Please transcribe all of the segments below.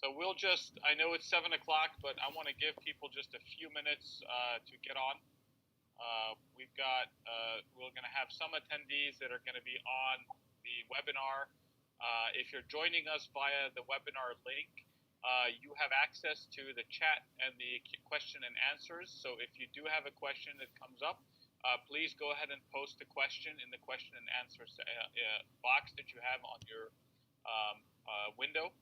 So we'll just, I know it's 7 o'clock, but I want to give people just a few minutes to get on. We're going to have some attendees that are going to be on the webinar. If you're joining us via the webinar link, you have access to the chat and the question and answers. So if you do have a question that comes up, please go ahead and post the question in the question and answer box that you have on your window.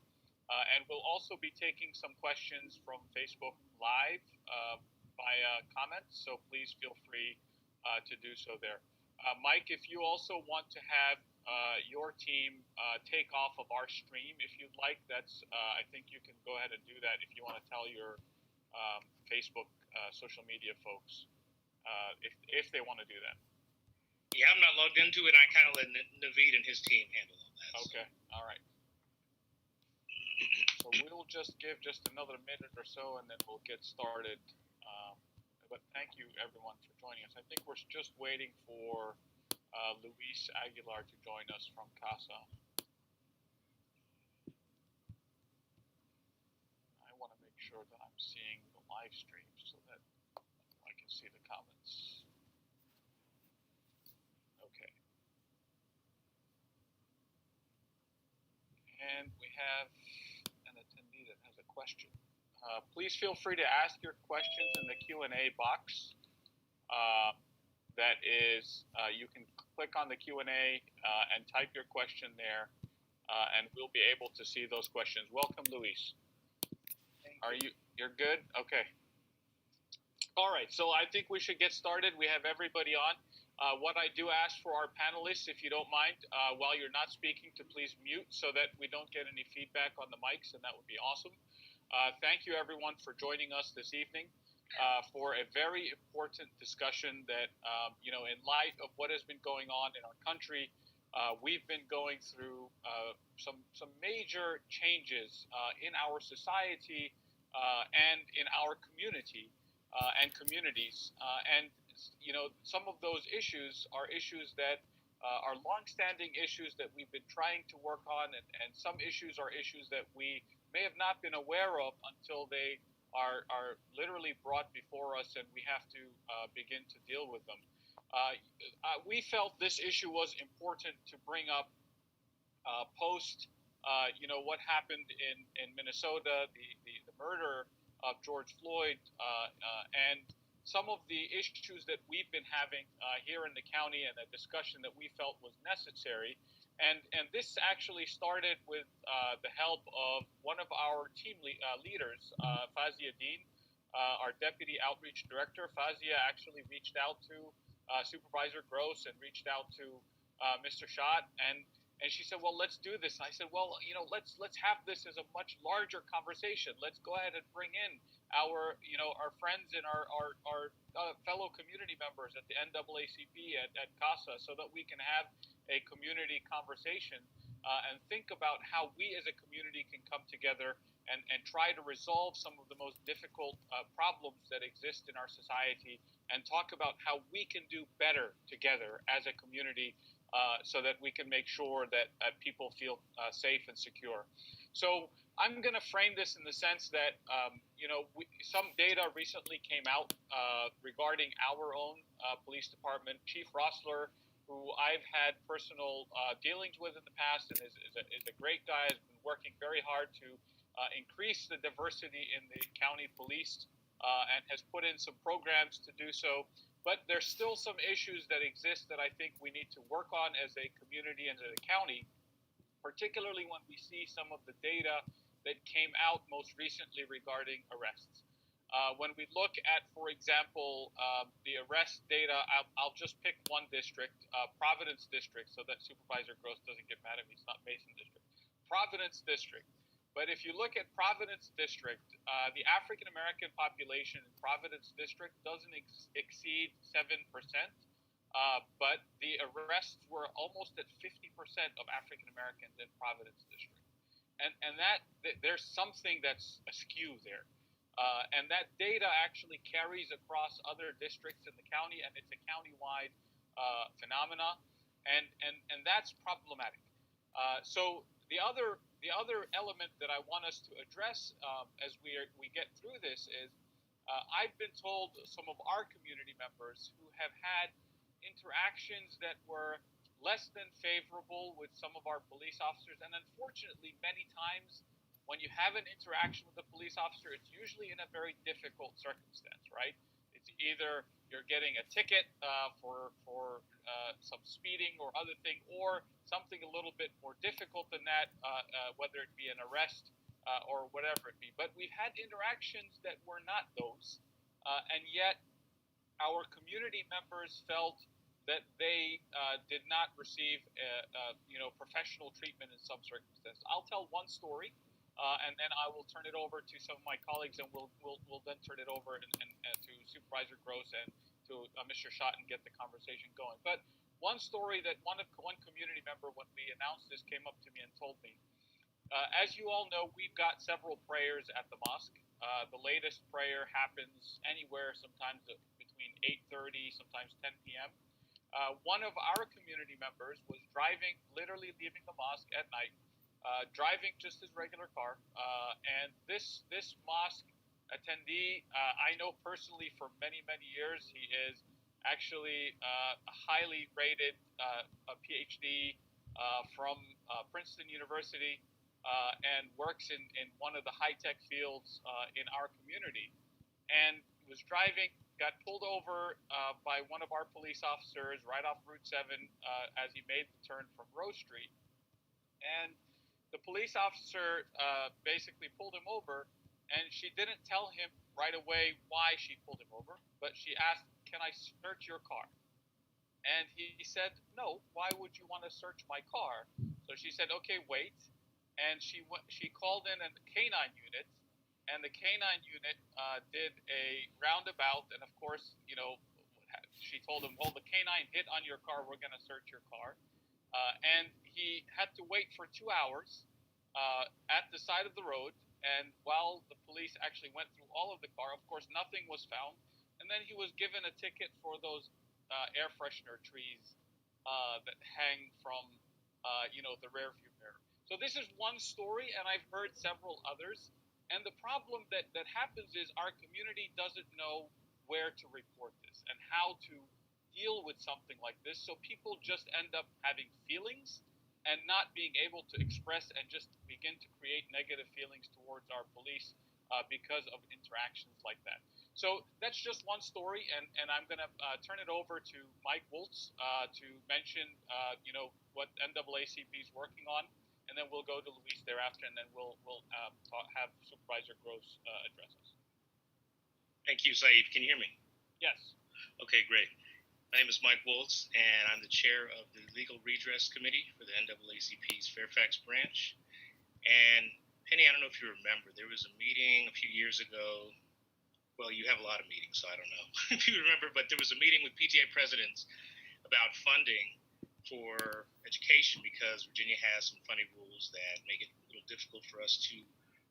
And we'll also be taking some questions from Facebook Live via comments, so please feel free to do so there. Mike, if you also want to have your team take off of our stream, if you'd like, I think you can go ahead and do that if you want to tell your Facebook social media folks if they want to do that. Yeah, I'm not logged into it. I kind of let Naveed and his team handle all that. Okay, all right. So we'll just give just another minute or so, and then we'll get started. But thank you, everyone, for joining us. I think we're just waiting for Luis Aguilar to join us from CASA. I want to make sure that I'm seeing the live stream so that I can see the comments. Okay. And we have an attendee that has a question. Please feel free to ask your questions in the Q&A box. That is, you can click on the Q&A and type your question there, and we'll be able to see those questions. Welcome, Luis. You're good? Okay. All right, so I think we should get started. We have everybody on. What I do ask for our panelists, if you don't mind, while you're not speaking, to please mute so that we don't get any feedback on the mics, and that would be awesome. Thank you, everyone, for joining us this evening for a very important discussion that, in light of what has been going on in our country, we've been going through some major changes in our society and in our community and communities. And some of those issues are issues that are longstanding issues that we've been trying to work on, and some issues are issues that we may have not been aware of until they are literally brought before us, and we have to begin to deal with them. We felt this issue was important to bring up post, what happened in Minnesota, the murder of George Floyd, and some of the issues that we've been having here in the county, and a discussion that we felt was necessary. And this actually started with the help of one of our team leaders, Fazia Dean, our Deputy Outreach Director. Fazia actually reached out to Supervisor Gross and reached out to Mr. Schott, and she said, well, let's do this. And I said, well, let's have this as a much larger conversation. Let's go ahead and bring in our friends and our fellow community members at the NAACP at CASA, so that we can have a community conversation and think about how we as a community can come together and try to resolve some of the most difficult problems that exist in our society, and talk about how we can do better together as a community so that we can make sure that people feel safe and secure. So I'm going to frame this in the sense that, some data recently came out regarding our own police department. Chief Rossler, who I've had personal dealings with in the past, and is a great guy, has been working very hard to increase the diversity in the county police and has put in some programs to do so. But there's still some issues that exist that I think we need to work on as a community and as a county, particularly when we see some of the data that came out most recently regarding arrests. When we look at, for example, the arrest data, I'll just pick one district, Providence District, so that Supervisor Gross doesn't get mad at me. It's not Mason District. Providence District. But if you look at Providence District, the African-American population in Providence District doesn't exceed 7%, but the arrests were almost at 50% of African-Americans in Providence District. And that there's something that's askew there. And that data actually carries across other districts in the county, and it's a county-wide phenomena, and that's problematic. So the other the other element that I want us to address as we get through this is I've been told some of our community members who have had interactions that were less than favorable with some of our police officers, and unfortunately, many times when you have an interaction with a police officer, it's usually in a very difficult circumstance, right? It's either you're getting a ticket for some speeding or other thing, or something a little bit more difficult than that, whether it be an arrest or whatever it be. But we've had interactions that were not those, and yet our community members felt that they did not receive, professional treatment in some circumstances. I'll tell one story, and then I will turn it over to some of my colleagues, and we'll then turn it over and to Supervisor Gross and to Mr. Schott and get the conversation going. But one story that one community member, when we announced this, came up to me and told me. As you all know, we've got several prayers at the mosque. The latest prayer happens anywhere, sometimes between 8:30, sometimes 10 p.m. One of our community members was driving, literally leaving the mosque at night, driving just his regular car, and this mosque attendee, I know personally for many years. He is actually a highly rated a PhD from Princeton University. And works in one of the high-tech fields in our community, and was driving, got pulled over by one of our police officers right off Route 7 as he made the turn from Rose Street. And the police officer basically pulled him over, and she didn't tell him right away why she pulled him over, but she asked, "Can I search your car?" And he said, "No, why would you want to search my car?" So she said, "Okay, wait." And she called in a canine unit, and the canine unit did a roundabout, and of course, she told him, "Well, the canine hit on your car. We're going to search your car." And he had to wait for 2 hours at the side of the road, and while the police actually went through all of the car, of course, nothing was found. And then he was given a ticket for those air freshener trees that hang from, the rear view mirror. So this is one story, and I've heard several others. And the problem that happens is our community doesn't know where to report this and how to deal with something like this. So people just end up having feelings and not being able to express and just begin to create negative feelings towards our police because of interactions like that. So that's just one story, and I'm going to turn it over to Mike Woltz to mention, what NAACP is working on. And then we'll go to Luis thereafter, and then we'll have Supervisor Gross address us. Thank you, Saif. Can you hear me? Yes. Okay, great. My name is Mike Woltz, and I'm the chair of the Legal Redress Committee for the NAACP's Fairfax branch. And Penny, I don't know if you remember, there was a meeting a few years ago. Well, you have a lot of meetings, so I don't know if you remember, but there was a meeting with PTA presidents about funding for education, because Virginia has some funny rules that make it a little difficult for us to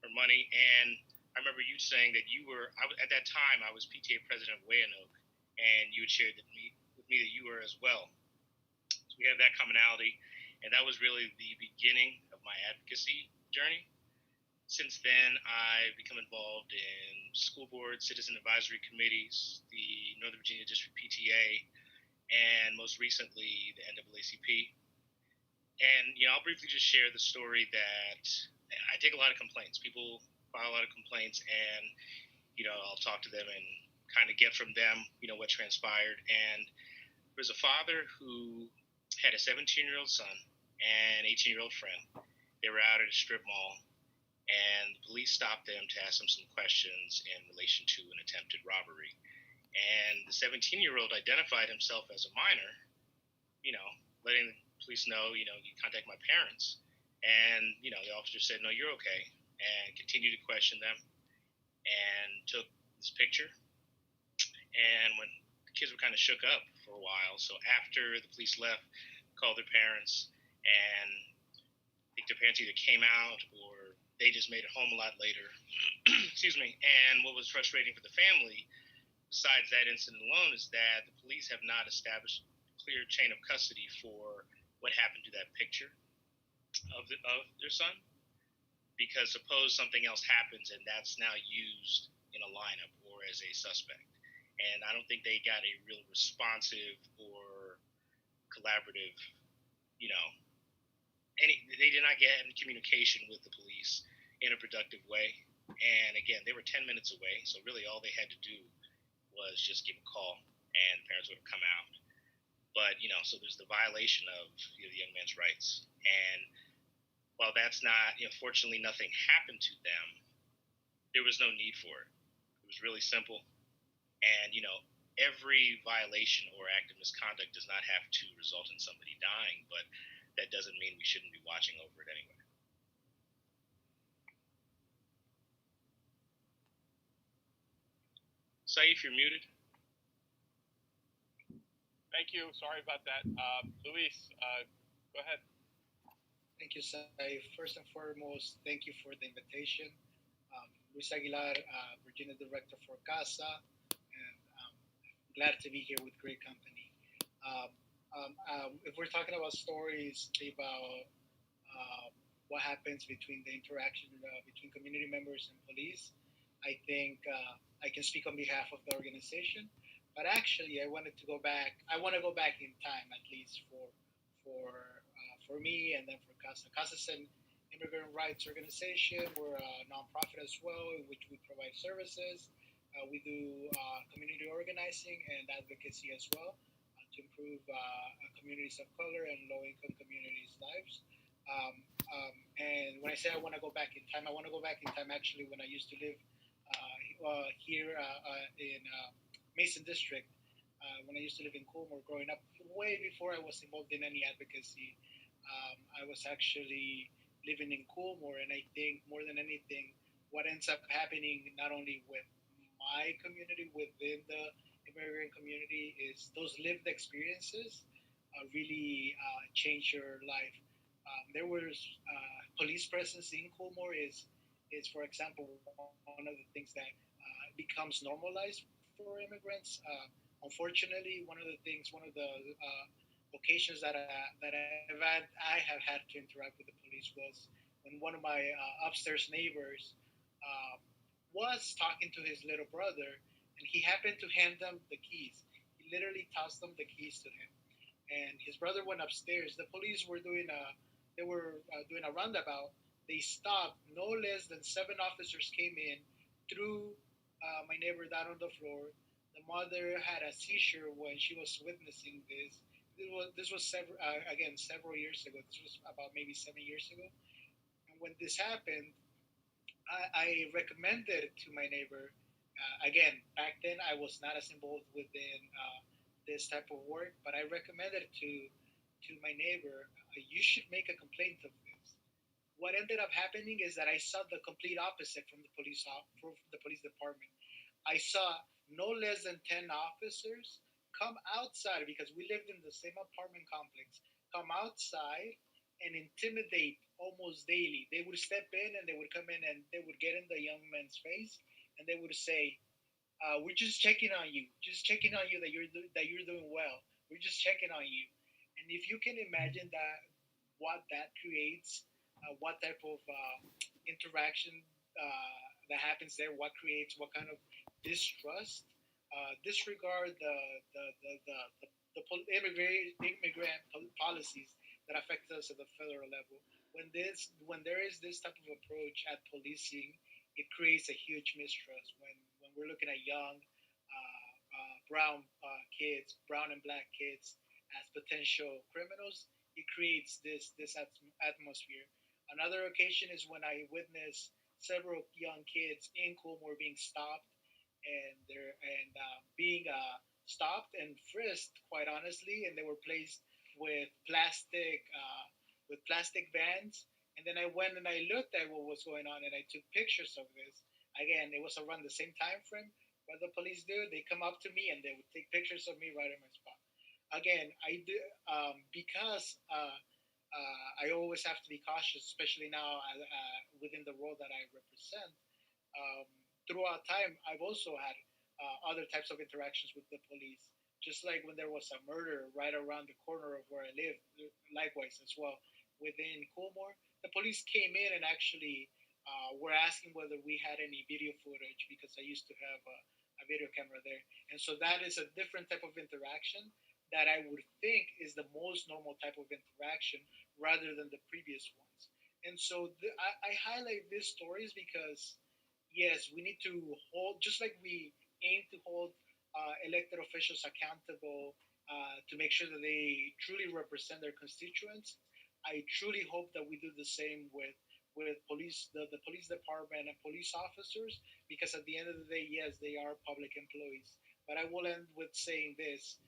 earn money. And I remember you saying that at that time, I was PTA president of Weyanoke, and you had shared with me that you were as well. So we have that commonality, and that was really the beginning of my advocacy journey. Since then, I've become involved in school boards, citizen advisory committees, the Northern Virginia District PTA, and most recently the NAACP. And, I'll briefly just share the story that I take a lot of complaints. People file a lot of complaints, and, I'll talk to them and kind of get from them, what transpired. And there was a father who had a 17-year-old son and an 18-year-old friend. They were out at a strip mall, and the police stopped them to ask them some questions in relation to an attempted robbery. And the 17-year-old identified himself as a minor, letting the police know, you contact my parents. And, the officer said, "No, you're okay," and continued to question them and took this picture. And when the kids were kind of shook up for a while, so after the police left, called their parents, and I think their parents either came out or they just made it home a lot later. Excuse me. And what was frustrating for the family, besides that incident alone, is that the police have not established a clear chain of custody for what happened to that picture of their son. because suppose something else happens and that's now used in a lineup or as a suspect. And I don't think they got a real responsive or collaborative, they did not get any communication with the police in a productive way. And again, they were 10 minutes away, so really all they had to do was just give a call, and the parents would have come out. But so there's the violation of the young man's rights. And while that's not, fortunately, nothing happened to them, there was no need for it. It was really simple. And every violation or act of misconduct does not have to result in somebody dying, but that doesn't mean we shouldn't be watching over it anyway. Saif, you're muted. Thank you. Sorry about that. Luis, go ahead. Thank you, Saif. First and foremost, thank you for the invitation. Luis Aguilar, Virginia Director for CASA, and glad to be here with great company. If we're talking about stories about what happens between the interaction between community members and police, I think I can speak on behalf of the organization. But actually, I want to go back in time, at least for me, and then for CASA. CASA is an immigrant rights organization. We're a nonprofit as well, in which we provide services. We do community organizing and advocacy as well to improve communities of color and low-income communities' lives. And when I say I want to go back in time, I want to go back in time actually when I used to live here in Mason District. When I used to live in Coolmore growing up, way before I was involved in any advocacy, I was actually living in Coolmore, and I think more than anything, what ends up happening not only with my community, within the immigrant community, is those lived experiences really change your life. There was police presence in Coolmore is for example one of the things that becomes normalized for immigrants. Unfortunately, one of the occasions that I have had to interact with the police was when one of my upstairs neighbors was talking to his little brother, and he happened to hand them the keys. He literally tossed them the keys to him, and his brother went upstairs. The police were doing a roundabout. They stopped. No less than 7 officers came in, threw my neighbor down on the floor. The mother had a seizure when she was witnessing this. This was several years ago. This was about maybe 7 years ago. And when this happened, I recommended to my neighbor. Again, back then I was not as involved within this type of work, but I recommended to my neighbor, you should make a complaint of this. What ended up happening is that I saw the complete opposite from the police department. I saw no less than 10 officers come outside, because we lived in the same apartment complex, come outside and intimidate almost daily. They would step in and they would come in and they would get in the young man's face and they would say, "We're just checking on you, that you're doing well. We're just checking on you." And if you can imagine what that creates, what type of interaction that happens there, what kind of distrust, disregard the immigrant policies that affect us at the federal level. When there is this type of approach at policing, it creates a huge mistrust. When we're looking at young brown kids, brown and black kids as potential criminals, it creates this atmosphere. Another occasion is when I witnessed several young kids in Coolmore being stopped, and being stopped and frisked, quite honestly, and they were placed with plastic vans. And then I went and I looked at what was going on, and I took pictures of this. Again, it was around the same time frame. What the police do, they come up to me and they would take pictures of me right in my spot. Again, I do because I always have to be cautious, especially now within the role that I represent. Throughout time, I've also had other types of interactions with the police. Just like when there was a murder right around the corner of where I live, likewise as well within Coolmore, the police came in and actually were asking whether we had any video footage because I used to have a video camera there. And so that is a different type of interaction that I would think is the most normal type of interaction rather than the previous ones. And so I highlight these stories because, yes, we need to hold, just like we aim to hold elected officials accountable to make sure that they truly represent their constituents. I truly hope that we do the same with police, the police department and police officers, because at the end of the day, yes, they are public employees. But I will end with saying this: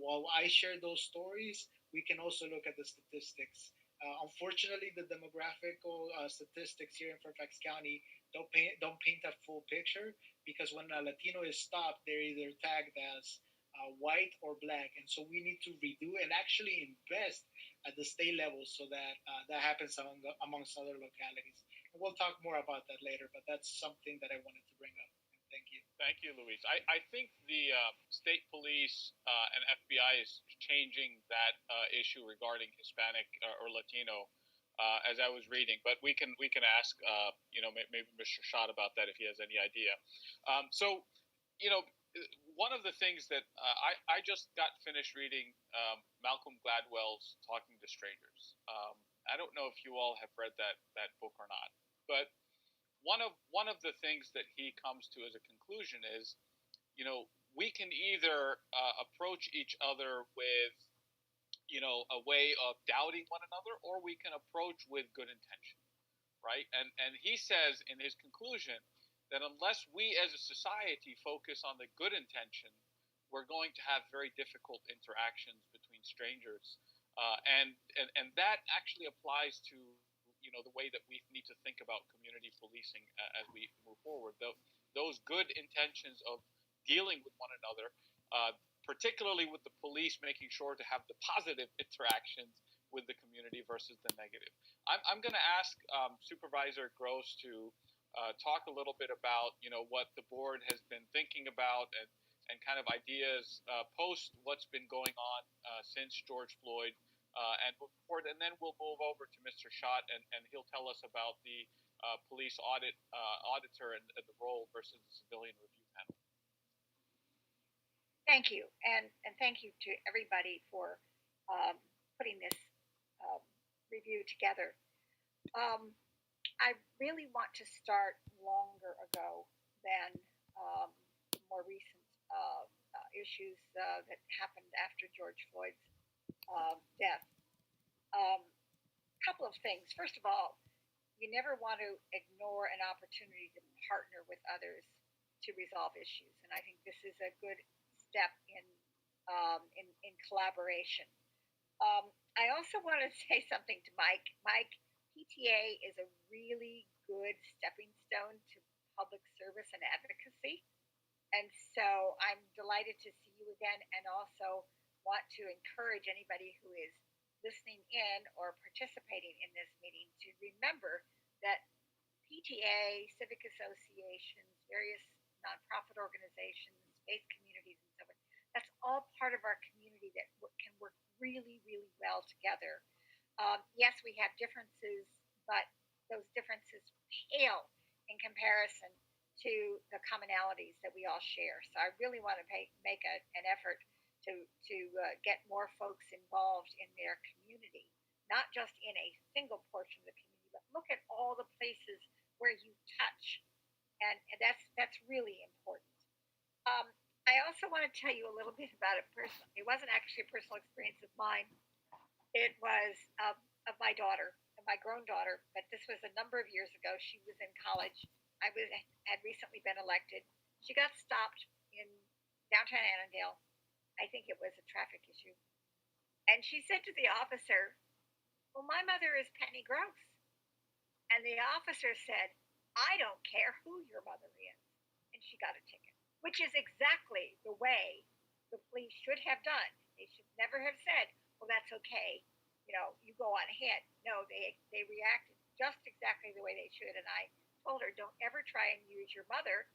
while I share those stories, we can also look at the statistics. Unfortunately, the demographical statistics here in Fairfax County don't paint a full picture, because when a Latino is stopped, they're either tagged as white or black, and so we need to redo and actually invest at the state level so that that happens amongst other localities. And we'll talk more about that later, but that's something that I wanted to bring up. And thank you. Thank you, Luis. I think the state police and FBI is changing that issue regarding Hispanic or Latino as I was reading. But we can ask maybe Mr. Schott about that if he has any idea. So one of the things that I just got finished reading Malcolm Gladwell's Talking to Strangers. I don't know if you all have read that book or not, but one of the things that he comes to as a conclusion is, we can either approach each other with, a way of doubting one another, or we can approach with good intention, right? And he says in his conclusion that unless we as a society focus on the good intention, we're going to have very difficult interactions between strangers, and that actually applies to the way that we need to think about community policing as we move forward. Those good intentions of dealing with one another, particularly with the police, making sure to have the positive interactions with the community versus the negative. I'm going to ask Supervisor Gross to talk a little bit about what the board has been thinking about and kind of ideas post what's been going on since George Floyd. And then we'll move over to Mr. Schott, and he'll tell us about the police auditor and the role versus the civilian review panel. Thank you, and thank you to everybody for putting this review together. I really want to start longer ago than more recent issues that happened after George Floyd's death. Couple of things. First of all, you never want to ignore an opportunity to partner with others to resolve issues, and I think this is a good step in collaboration. I also want to say something to Mike. Mike, PTA is a really good stepping stone to public service and advocacy, and so I'm delighted to see you again, and also want to encourage anybody who is listening in or participating in this meeting to remember that PTA, civic associations, various nonprofit organizations, faith communities, and so on, that's all part of our community that can work really, really well together. Yes, we have differences, but those differences pale in comparison to the commonalities that we all share. So I really want to make an effort to get more folks involved in their community, not just in a single portion of the community, but look at all the places where you touch, and that's really important. I also want to tell you a little bit about it personally. It wasn't actually a personal experience of mine. It was of my daughter, my grown daughter, but this was a number of years ago. She was in college. Had recently been elected. She got stopped in downtown Annandale. I think it was a traffic issue. And she said to the officer, "Well, my mother is Penny Gross." And the officer said, "I don't care who your mother is." And she got a ticket, which is exactly the way the police should have done. They should never have said, "Well, that's okay. You go on ahead." No, they reacted just exactly the way they should. And I told her, don't ever try and use your mother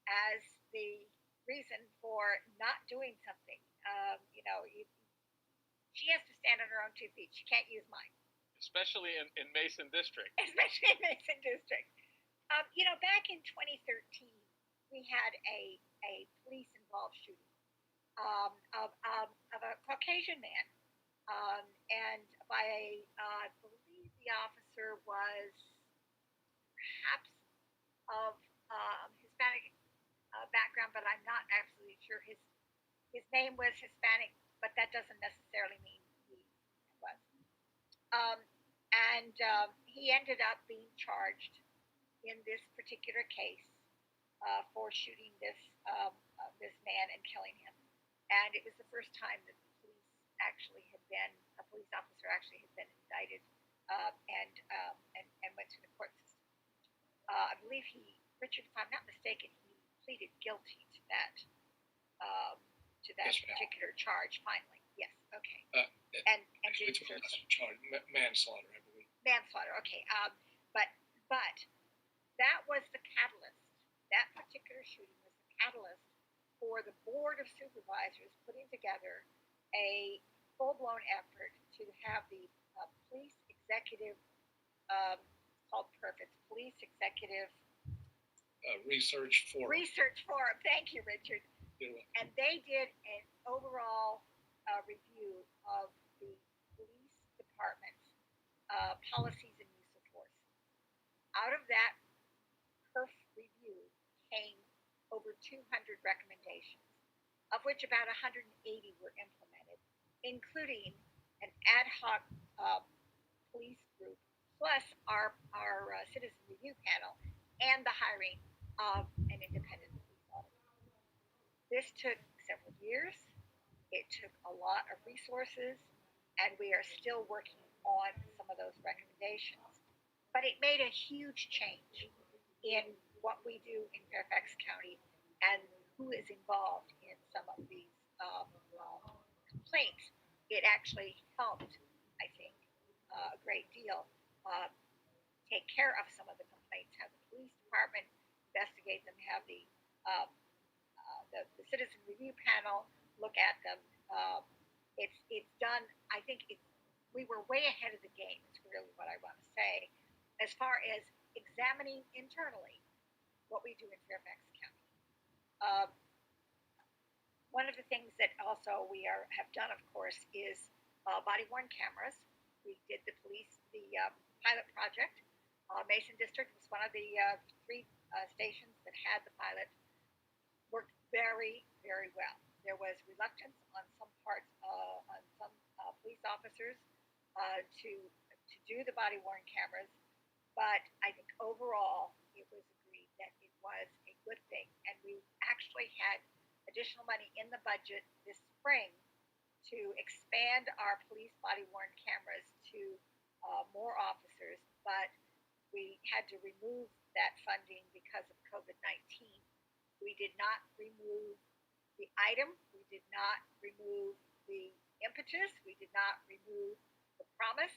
as the reason for not doing something. She has to stand on her own 2 feet. She can't use mine. Especially in Mason District. Especially in Mason District. Back in 2013, we had a police involved shooting of a Caucasian man, and by I believe the officer was perhaps of Hispanic background, but I'm not absolutely sure. His name was Hispanic, but that doesn't necessarily mean he was. And he ended up being charged in this particular case for shooting this man and killing him. And it was the first time that the police actually had been a police officer actually had been indicted and went through the court system. I believe Richard, if I'm not mistaken, he pleaded guilty to that Yes, particular charge. Finally, yes, okay. And Actually, did it's a serve lesser charge, manslaughter, I believe. manslaughter. Okay, but that was the catalyst. That particular shooting was the catalyst for the Board of Supervisors putting together a full-blown effort to have the police executive called PERF. It's Police Executive Research Forum. Thank you, Richard. And they did an overall review of the police department's policies and use of force. Out of that PERF review came over 200 recommendations, of which about 180 were implemented, including an ad hoc police group, plus our citizen review panel, and the hiring of an independent police auditor. This took several years. It took a lot of resources, and we are still working on some of those recommendations. But it made a huge change in what we do in Fairfax County and who is involved in some of these complaints. It actually helped, I think, a great deal take care of some of the complaints, have the police department investigate them, have the citizen review panel look at them. It's done. I think we were way ahead of the game. Is really what I want to say, as far as examining internally what we do in Fairfax County. One of the things that also we have done, of course, is body-worn cameras. We did the pilot project. Mason District was one of the 3 stations that had the pilot. Worked very, very well. There was reluctance on some parts, on some police officers to do the body-worn cameras, but I think overall it was agreed that it was a good thing, and we actually had additional money in the budget this spring to expand our police body-worn cameras to more officers, but we had to remove that funding because of COVID-19. We did not remove the item. We did not remove the impetus. We did not remove the promise.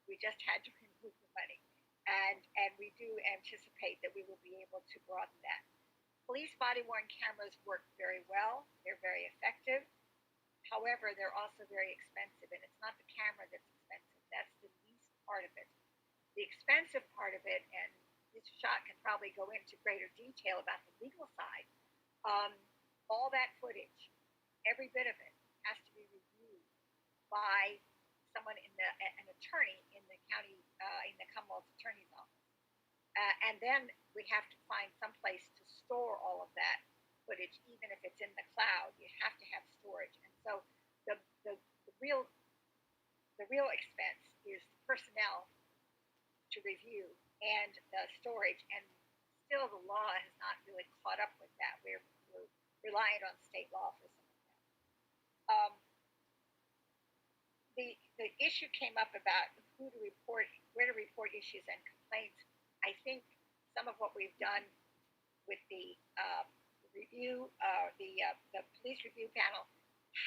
We just had to remove the money. And we do anticipate that we will be able to broaden that. Police body-worn cameras work very well. They're very effective. However, they're also very expensive, and it's not the camera that's expensive. That's the least part of it. The expensive part of it, and Mr. Schott can probably go into greater detail about the legal side, all that footage, every bit of it, has to be reviewed by someone an attorney in the county, in the Commonwealth Attorney's Office. And then we have to find some place to store all of that footage, even if it's in the cloud. You have to have storage. And so the real expense is personnel to review and the storage, and still the law has not really caught up with that. We're reliant on state law for some of that. The issue came up about where to report issues and complaints. I think some of what we've done with the review, the police review panel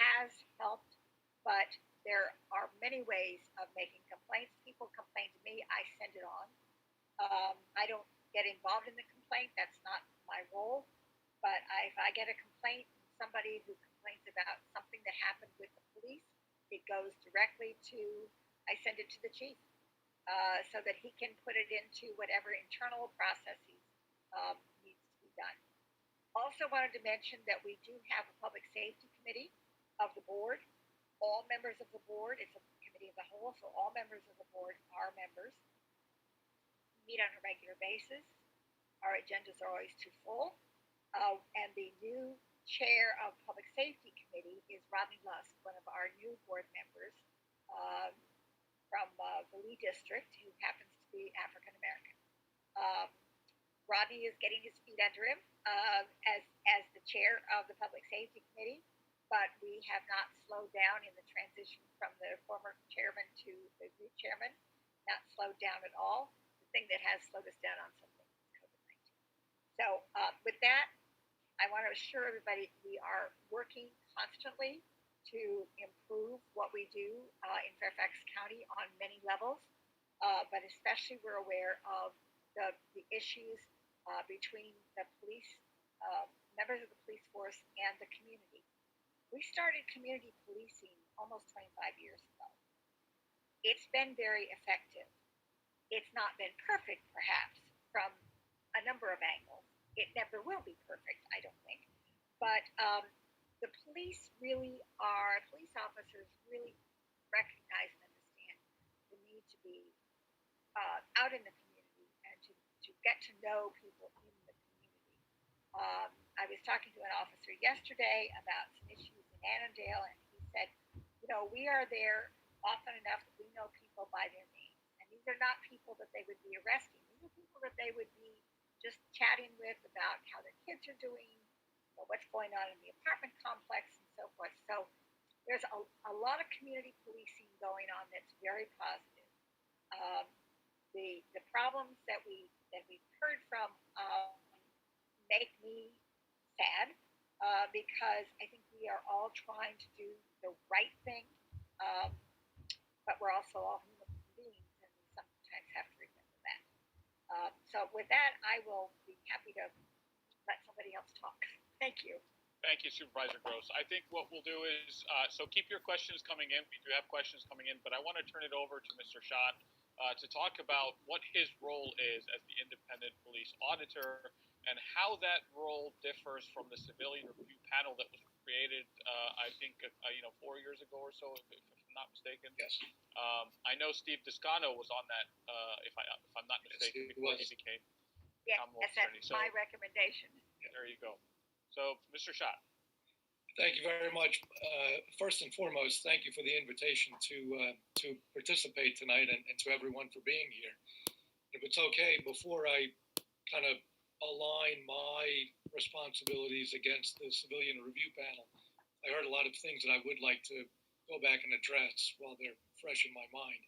has helped, but there are many ways of making complaints. People complain to me, I send it on. I don't get involved in the complaint. That's not my role. But if I get a complaint from somebody who complains about something that happened with the police, it goes directly I send it to the chief so that he can put it into whatever internal processes needs to be done. Also wanted to mention that we do have a public safety committee of the board. All members of the board, it's a committee of the whole, so all members of the board are members. We meet on a regular basis. Our agendas are always too full. And the new chair of public safety committee is Rodney Lusk, one of our new board members from the Lee district, who happens to be African American. Rodney is getting his feet under him as the chair of the Public Safety Committee, but we have not slowed down in the transition from the former chairman to the new chairman, not slowed down at all. The thing that has slowed us down on something is COVID-19. So with that, I want to assure everybody we are working constantly to improve what we do in Fairfax County on many levels, but especially we're aware of the issues between the police, members of the police force, and the community. We started community policing almost 25 years ago. It's been very effective. It's not been perfect, perhaps, from a number of angles. It never will be perfect, I don't think. But the police officers really recognize and understand the need to be out in the community and to get to know people in the community. I was talking to an officer yesterday about some issues in Annandale, and he said, we are there often enough that we know people by their names. And these are not people that they would be arresting. These are people that they would be just chatting with about how their kids are doing, what's going on in the apartment complex, and so forth. So there's a lot of community policing going on that's very positive. The problems that we've heard from make me sad because I think we are all trying to do the right thing, but we're also all human beings, and we sometimes have to remember that. So with that, I will be happy to let somebody else talk. Thank you. Thank you, Supervisor Gross. I think what we'll do is, so keep your questions coming in. We do have questions coming in, but I want to turn it over to Mr. Schott to talk about what his role is as the independent police auditor and how that role differs from the civilian review panel that was created, I think, 4 years ago or so, if I'm not mistaken. Yes. I know Steve Descano was on that, if I'm not mistaken, before he became Commonwealth Attorney. That's my recommendation. There you go. So, Mr. Schott. Thank you very much. First and foremost, thank you for the invitation to participate tonight, and to everyone for being here. If it's okay, before I kind of align my responsibilities against the civilian review panel, I heard a lot of things that I would like to go back and address while they're fresh in my mind.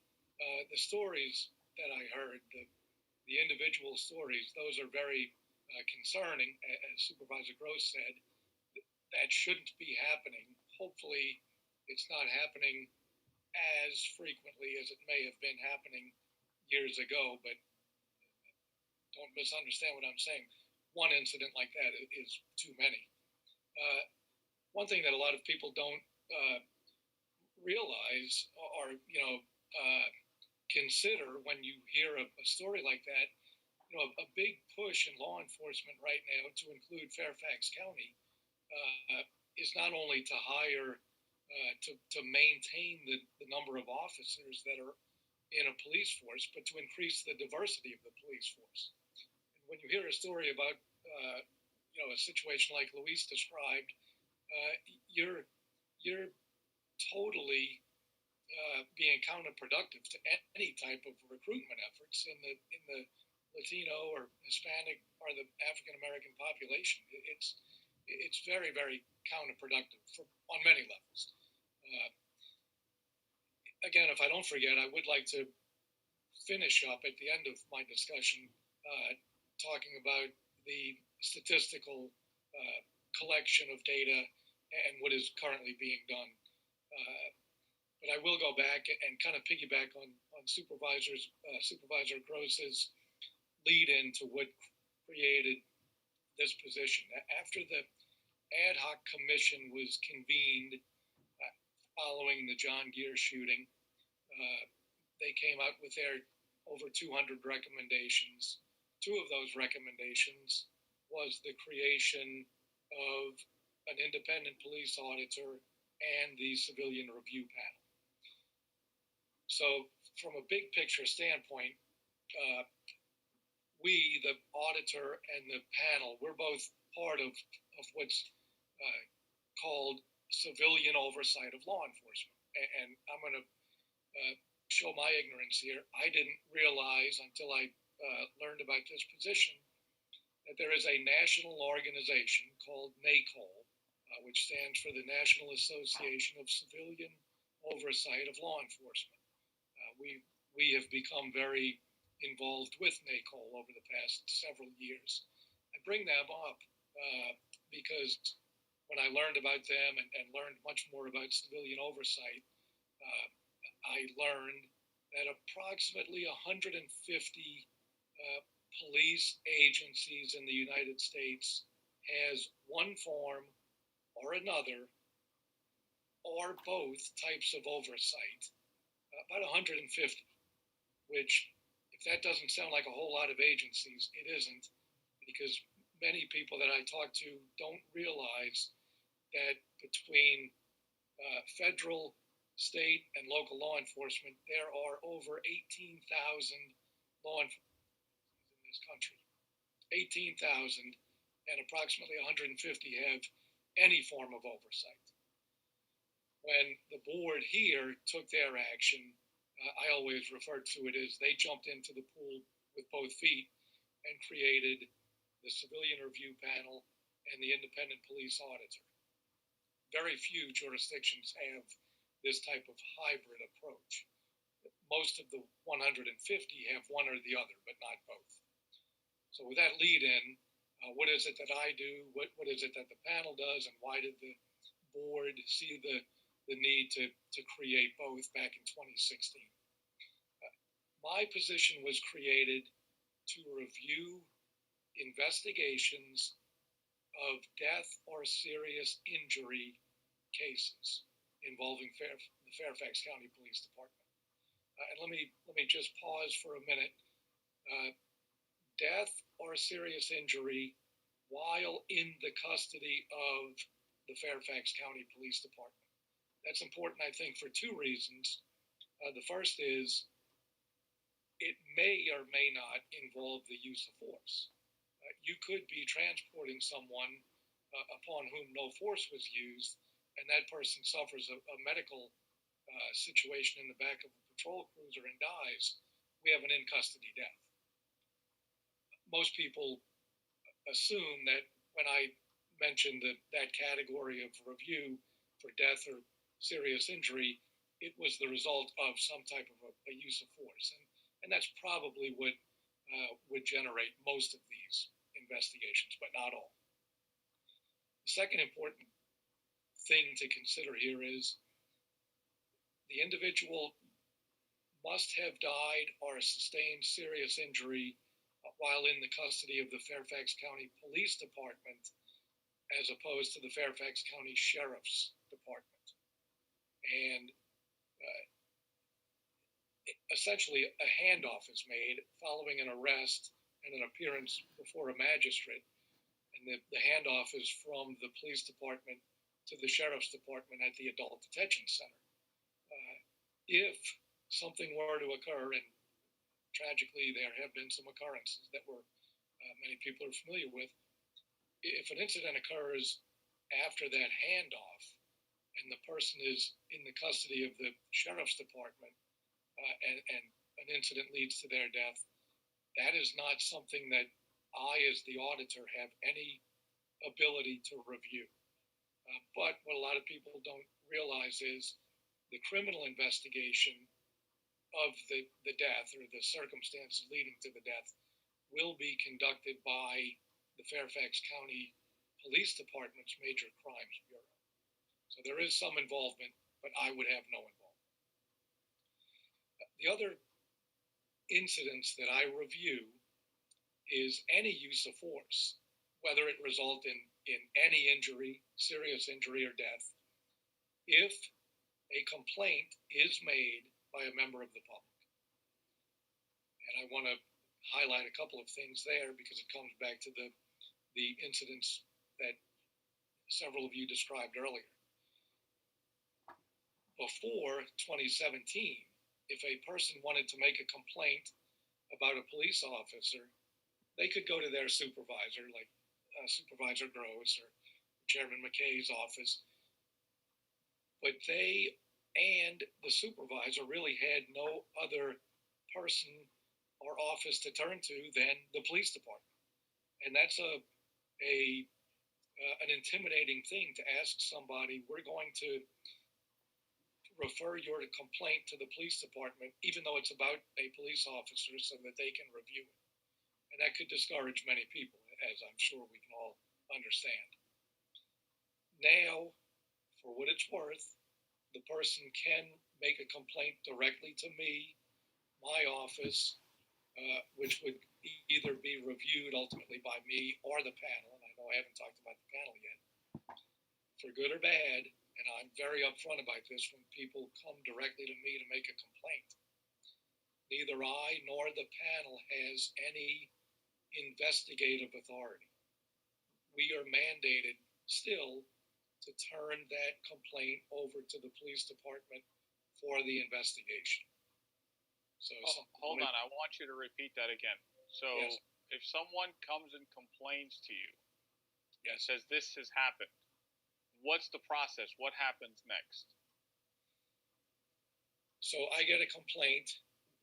The stories that I heard, the individual stories, those are very concerning, as Supervisor Gross said. That shouldn't be happening. Hopefully, it's not happening as frequently as it may have been happening years ago, but don't misunderstand what I'm saying. One incident like that is too many. One thing that a lot of people don't realize or consider when you hear a story like that, a big push in law enforcement right now to include Fairfax County is not only to hire, to maintain the number of officers that are in a police force, but to increase the diversity of the police force. And when you hear a story about, a situation like Luis described, you're totally being counterproductive to any type of recruitment efforts in the Latino or Hispanic or the African American population. It's very, very counterproductive on many levels. Again, if I don't forget, I would like to finish up at the end of my discussion talking about the statistical collection of data and what is currently being done. But I will go back and kind of piggyback on Supervisor Gross's lead into what created this position. After the ad hoc commission was convened following the John Gear shooting, they came out with their over 200 recommendations two of those recommendations was the creation of an independent police auditor and the civilian review panel. So from a big picture standpoint, we, the auditor and the panel, we're both part of what's called civilian oversight of law enforcement. And I'm going to show my ignorance here. I didn't realize until I learned about this position that there is a national organization called NACOL, which stands for the National Association of Civilian Oversight of Law Enforcement. We have become very involved with NACOL over the past several years. I bring them up because when I learned about them and learned much more about civilian oversight, I learned that approximately 150 police agencies in the United States has one form or another or both types of oversight, about 150, which if that doesn't sound like a whole lot of agencies, it isn't, because many people that I talk to don't realize that between federal, state, and local law enforcement, there are over 18,000 law enforcement in this country. 18,000, and approximately 150 have any form of oversight. When the board here took their action, I always refer to it as they jumped into the pool with both feet and created the civilian review panel and the independent police auditor. Very few jurisdictions have this type of hybrid approach. Most of the 150 have one or the other, but not both. So with that lead in, what is it that I do? What is it that the panel does? And why did the board see the need to create both back in 2016? My position was created to review investigations of death or serious injury cases involving the Fairfax County Police Department. And let me just pause for a minute. Death or serious injury while in the custody of the Fairfax County Police Department. That's important, I think, for two reasons. The first is it may or may not involve the use of force. You could be transporting someone upon whom no force was used, and that person suffers a medical situation in the back of a patrol cruiser and dies. We have an in-custody death. Most people assume that when I mentioned that category of review for death or serious injury, it was the result of some type of a use of force. And that's probably what would generate most of these investigations, but not all. The second important thing to consider here is the individual must have died or sustained serious injury while in the custody of the Fairfax County Police Department, as opposed to the Fairfax County Sheriff's Department. And essentially a handoff is made following an arrest and an appearance before a magistrate. And the handoff is from the police department to the Sheriff's Department at the Adult Detention Center. If something were to occur, and tragically there have been some occurrences that many people are familiar with, if an incident occurs after that handoff and the person is in the custody of the Sheriff's Department and an incident leads to their death, that is not something that I, as the auditor, have any ability to review. But what a lot of people don't realize is the criminal investigation of the death or the circumstances leading to the death will be conducted by the Fairfax County Police Department's Major Crimes Bureau. So there is some involvement, but I would have no involvement. The other incidents that I review is any use of force, whether it result in any injury, serious injury, or death, if a complaint is made by a member of the public. And I want to highlight a couple of things there because it comes back to the incidents that several of you described earlier. Before 2017, if a person wanted to make a complaint about a police officer, they could go to their supervisor, like Supervisor Gross or Chairman McKay's office, but they and the supervisor really had no other person or office to turn to than the police department. And that's an intimidating thing to ask somebody, we're going to refer your complaint to the police department, even though it's about a police officer, so that they can review it. And that could discourage many people, as I'm sure we can all understand. Now, for what it's worth, the person can make a complaint directly to me, my office, which would either be reviewed ultimately by me or the panel. And I know I haven't talked about the panel yet. For good or bad, and I'm very upfront about this when people come directly to me to make a complaint, neither I nor the panel has any investigative authority. We are mandated still to turn that complaint over to the police department for the investigation. So hold on, I want you to repeat that again. So yes. If someone comes and complains to you and Yes. says this has happened, what's the process? What happens next? So I get a complaint.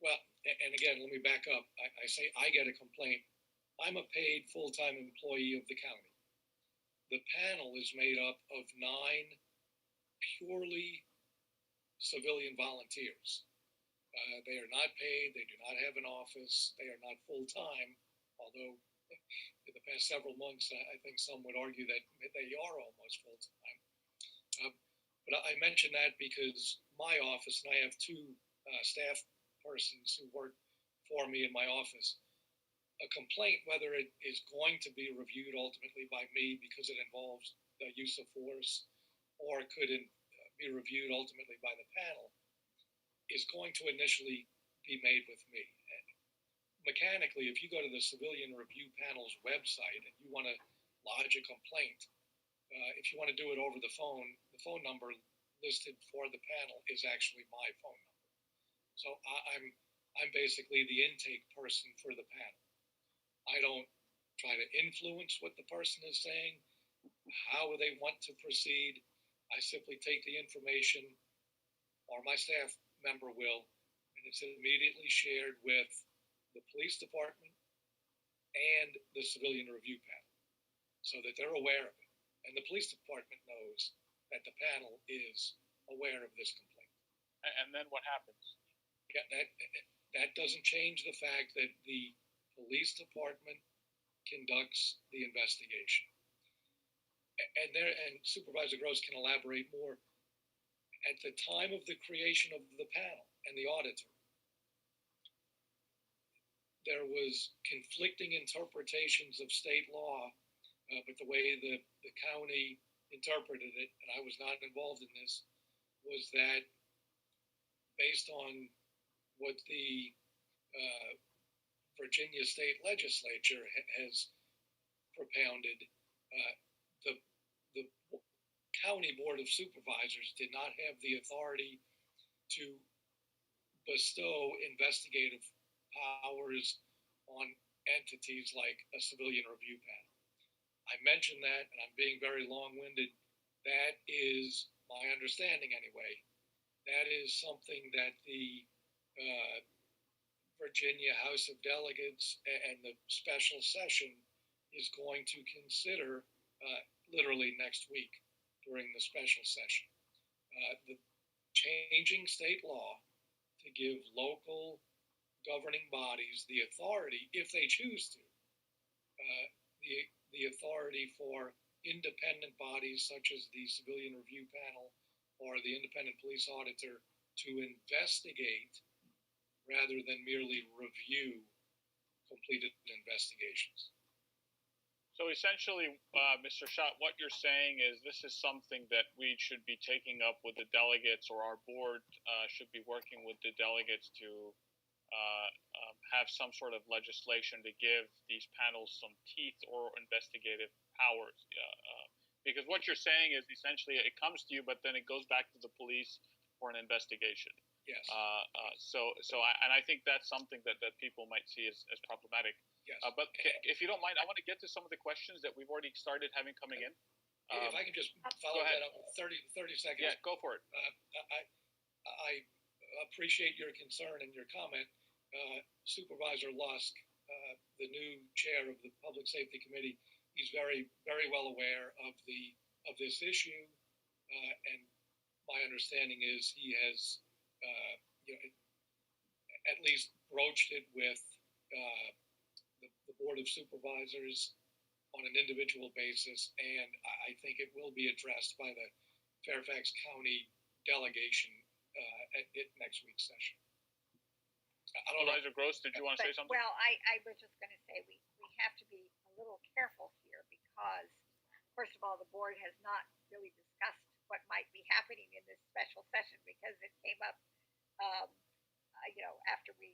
Well, and again, let me back up. I say I get a complaint. I'm a paid full-time employee of the county. The panel is made up of 9 purely civilian volunteers. They are not paid. They do not have an office. They are not full-time, although in the past several months, I think some would argue that they are almost full-time. But I mention that because my office, and I have 2 staff persons who work for me in my office, a complaint, whether it is going to be reviewed ultimately by me because it involves the use of force, or could it be reviewed ultimately by the panel, is going to initially be made with me. And mechanically, if you go to the Civilian Review Panel's website and you want to lodge a complaint, if you want to do it over the phone number listed for the panel is actually my phone number. So I'm basically the intake person for the panel. I don't try to influence what the person is saying, how they want to proceed. I simply take the information, or my staff member will, and it's immediately shared with the police department and the Civilian Review Panel so that they're aware of it. And the police department knows that the panel is aware of this complaint. And then what happens? Yeah, that doesn't change the fact that the police department conducts the investigation. And Supervisor Gross can elaborate more. At the time of the creation of the panel and the auditor, there was conflicting interpretations of state law, but the way the county interpreted it, and I was not involved in this, was that based on what the Virginia State Legislature has propounded, the County Board of Supervisors did not have the authority to bestow investigative powers on entities like a Civilian Review Panel. I mentioned that, and I'm being very long-winded. That is my understanding anyway. That is something that the Virginia House of Delegates and the special session is going to consider literally next week during the special session. The changing state law to give local governing bodies the authority, if they choose to, the authority for independent bodies such as the Civilian Review Panel or the Independent Police Auditor to investigate rather than merely review completed investigations. So essentially, Mr. Schott, what you're saying is this is something that we should be taking up with the delegates, or our board should be working with the delegates to have some sort of legislation to give these panels some teeth or investigative powers. Because what you're saying is essentially it comes to you, but then it goes back to the police for an investigation. Yes. I think that's something that people might see as problematic. Yes. But if you don't mind, I want to get to some of the questions that we've already started having coming in. If I can just follow that up with 30 seconds. Yeah, go for it. I appreciate your concern and your comment. Supervisor Lusk, the new chair of the Public Safety Committee, he's very, very well aware of this issue, and my understanding is he has at least broached it with the Board of Supervisors on an individual basis, and I think it will be addressed by the Fairfax County delegation at next week's session. I don't know. Supervisor Gross, did you want to say something? Well, I was just going to say we have to be a little careful here because, first of all, the board has not really discussed what might be happening in this special session because it came up, after we've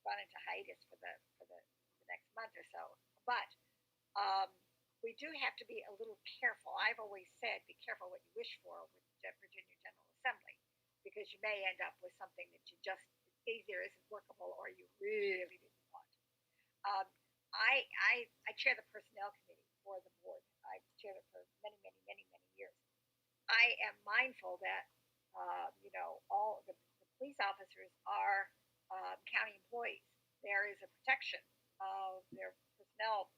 gone into hiatus for the next month or so. But we do have to be a little careful. I've always said, be careful what you wish for with the Virginia General Assembly, because you may end up with something that you just either isn't workable or you really didn't want. I chair the personnel committee for the board. I've chaired it for many, many, many, many years. I am mindful that all the police officers are county employees. There is a protection of their personnel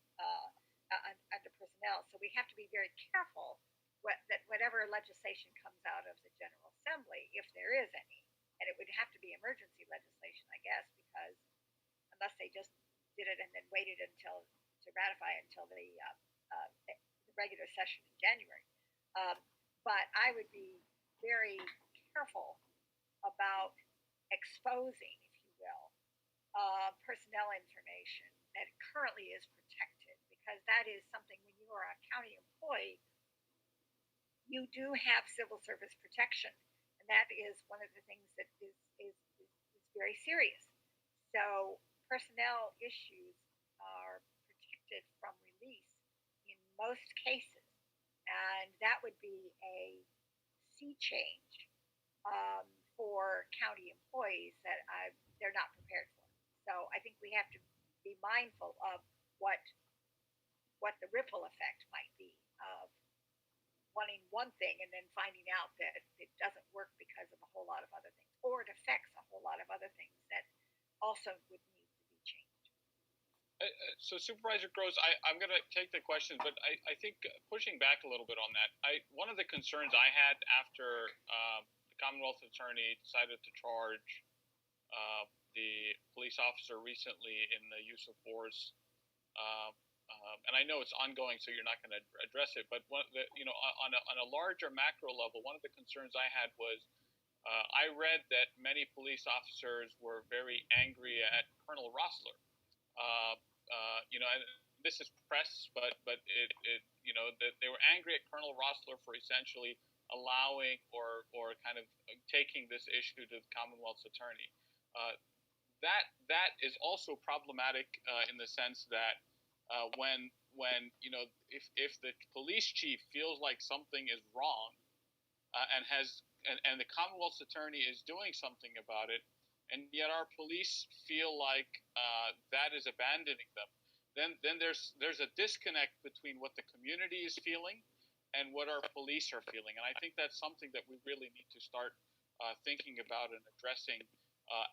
under personnel, so we have to be very careful that whatever legislation comes out of the General Assembly, if there is any, and it would have to be emergency legislation, I guess, because unless they just did it and then waited to ratify it until the regular session in January. But I would be very careful about exposing, if you will, personnel information that currently is protected, because that is something when you are a county employee, you do have civil service protection, and that is one of the things that is very serious. So personnel issues are protected from release in most cases, and that would be a sea change for county employees that they're not prepared for. So I think we have to be mindful of what the ripple effect might be of wanting one thing and then finding out that it doesn't work because of a whole lot of other things, or it affects a whole lot of other things that also would need to be changed. So Supervisor Gross, I'm going to take the question, but I think pushing back a little bit on that, one of the concerns I had after the Commonwealth Attorney decided to charge the police officer recently in the use of force, and I know it's ongoing, so you're not going to address it, but on a larger macro level, one of the concerns I had was I read that many police officers were very angry at Colonel Rossler. And this is press, but that they were angry at Colonel Rossler for essentially allowing or kind of taking this issue to the Commonwealth's attorney. That is also problematic in the sense that when if the police chief feels like something is wrong and the Commonwealth's attorney is doing something about it, and yet our police feel like that is abandoning them, then there's a disconnect between what the community is feeling and what our police are feeling, and I think that's something that we really need to start thinking about and addressing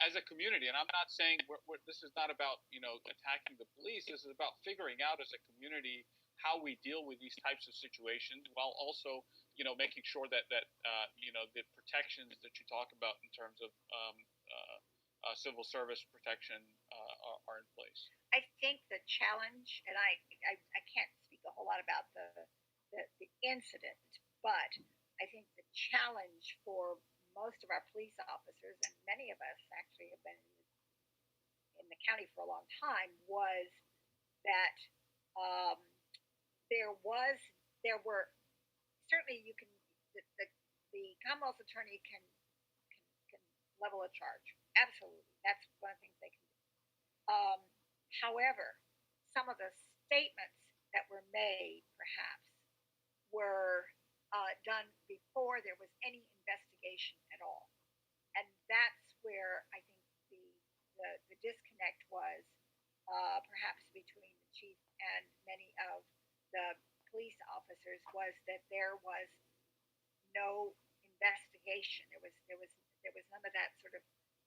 as a community. And I'm not saying this is not about attacking the police. This is about figuring out as a community how we deal with these types of situations, while also making sure that the protections that you talk about in terms of civil service protection are in place. I think the challenge, and I can't speak a whole lot about the incident, but I think the challenge for most of our police officers, and many of us actually have been in the county for a long time, was that there were certainly the Commonwealth's attorney can level a charge. Absolutely, that's one of the things they can do. Um, however, some of the statements that were made, perhaps, were done before there was any investigation at all, and that's where I think the disconnect was, perhaps between the chief and many of the police officers, was that there was no investigation. There was none of that sort of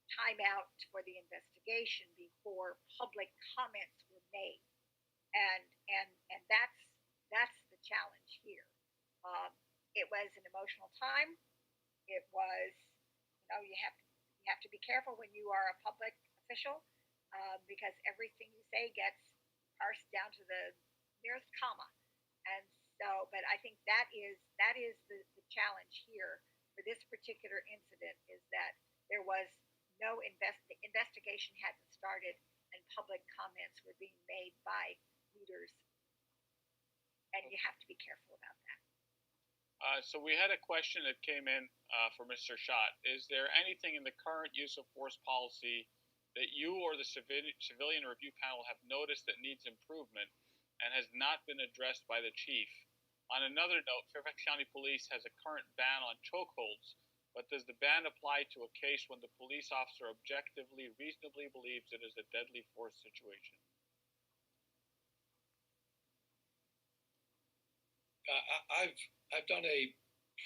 timeout for the investigation before public comments were made, and that's the challenge here. Um, it was an emotional time. It was, you have to be careful when you are a public official, because everything you say gets parsed down to the nearest comma. And so, but I think that is the challenge here for this particular incident, is that there was no the investigation hadn't started, and public comments were being made by leaders, and you have to be careful about that. So we had a question that came in for Mr. Schott. Is there anything in the current use of force policy that you or the civilian review panel have noticed that needs improvement and has not been addressed by the chief? On another note, Fairfax County Police has a current ban on chokeholds, but does the ban apply to a case when the police officer objectively, reasonably believes it is a deadly force situation? I've done a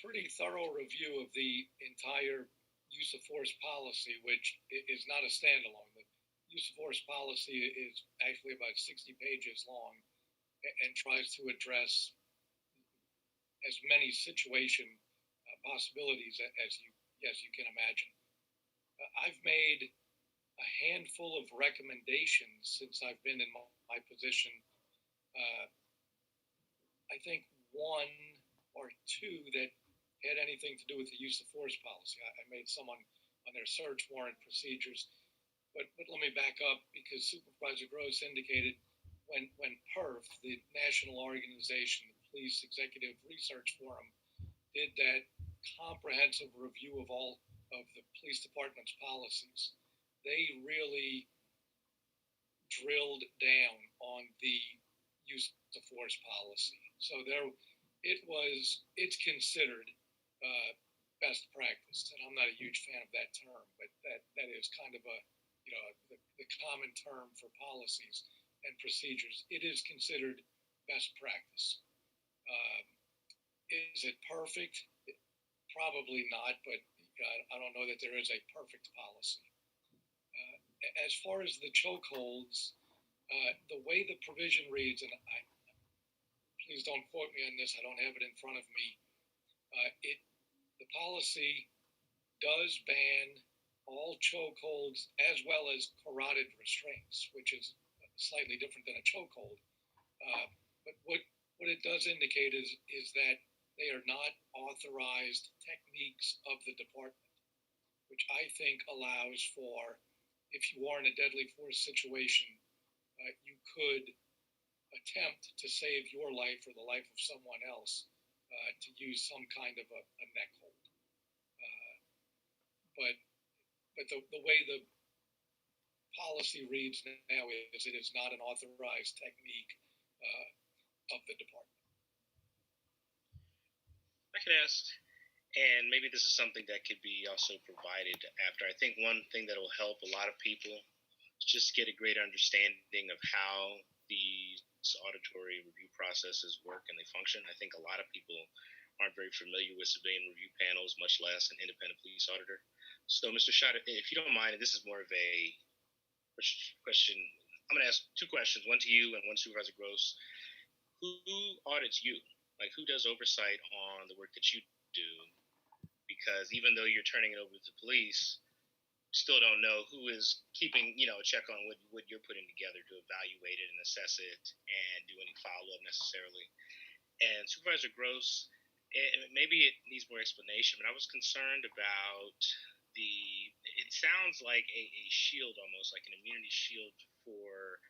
pretty thorough review of the entire use of force policy, which is not a standalone. The use of force policy is actually about 60 pages long and tries to address as many situation possibilities as you can imagine. I've made a handful of recommendations since I've been in my position. I think one or two that had anything to do with the use of force policy. I made some on their search warrant procedures, but let me back up, because Supervisor Gross indicated when PERF, the national organization, the Police Executive Research Forum, did that comprehensive review of all of the police department's policies, they really drilled down on the use of force policy. So it's considered best practice, and I'm not a huge fan of that term, but that is kind of the common term for policies and procedures. It is considered best practice. Is it perfect? Probably not, but I don't know that there is a perfect policy. As far as the chokeholds, the way the provision reads, and please don't quote me on this, I don't have it in front of me. The policy does ban all chokeholds as well as carotid restraints, which is slightly different than a chokehold. But what it does indicate is that they are not authorized techniques of the department, which I think allows for, if you are in a deadly force situation, you could attempt to save your life or the life of someone else to use some kind of a neck hold. But the way the policy reads now is it is not an authorized technique of the department. I could ask, and maybe this is something that could be also provided after. I think one thing that will help a lot of people is just get a greater understanding of how these auditory review processes work and they function. I think a lot of people aren't very familiar with civilian review panels, much less an independent police auditor. So, Mr. Schott, if you don't mind, this is more of a question. I'm going to ask two questions, one to you and one to Supervisor Gross. Who audits you? Like, who does oversight on the work that you do? Because even though you're turning it over to the police, you still don't know who is keeping, a check on what you're putting together to evaluate it and assess it and do any follow-up necessarily. And Supervisor Gross, maybe it needs more explanation, but I was concerned about it sounds like a shield, almost like an immunity shield for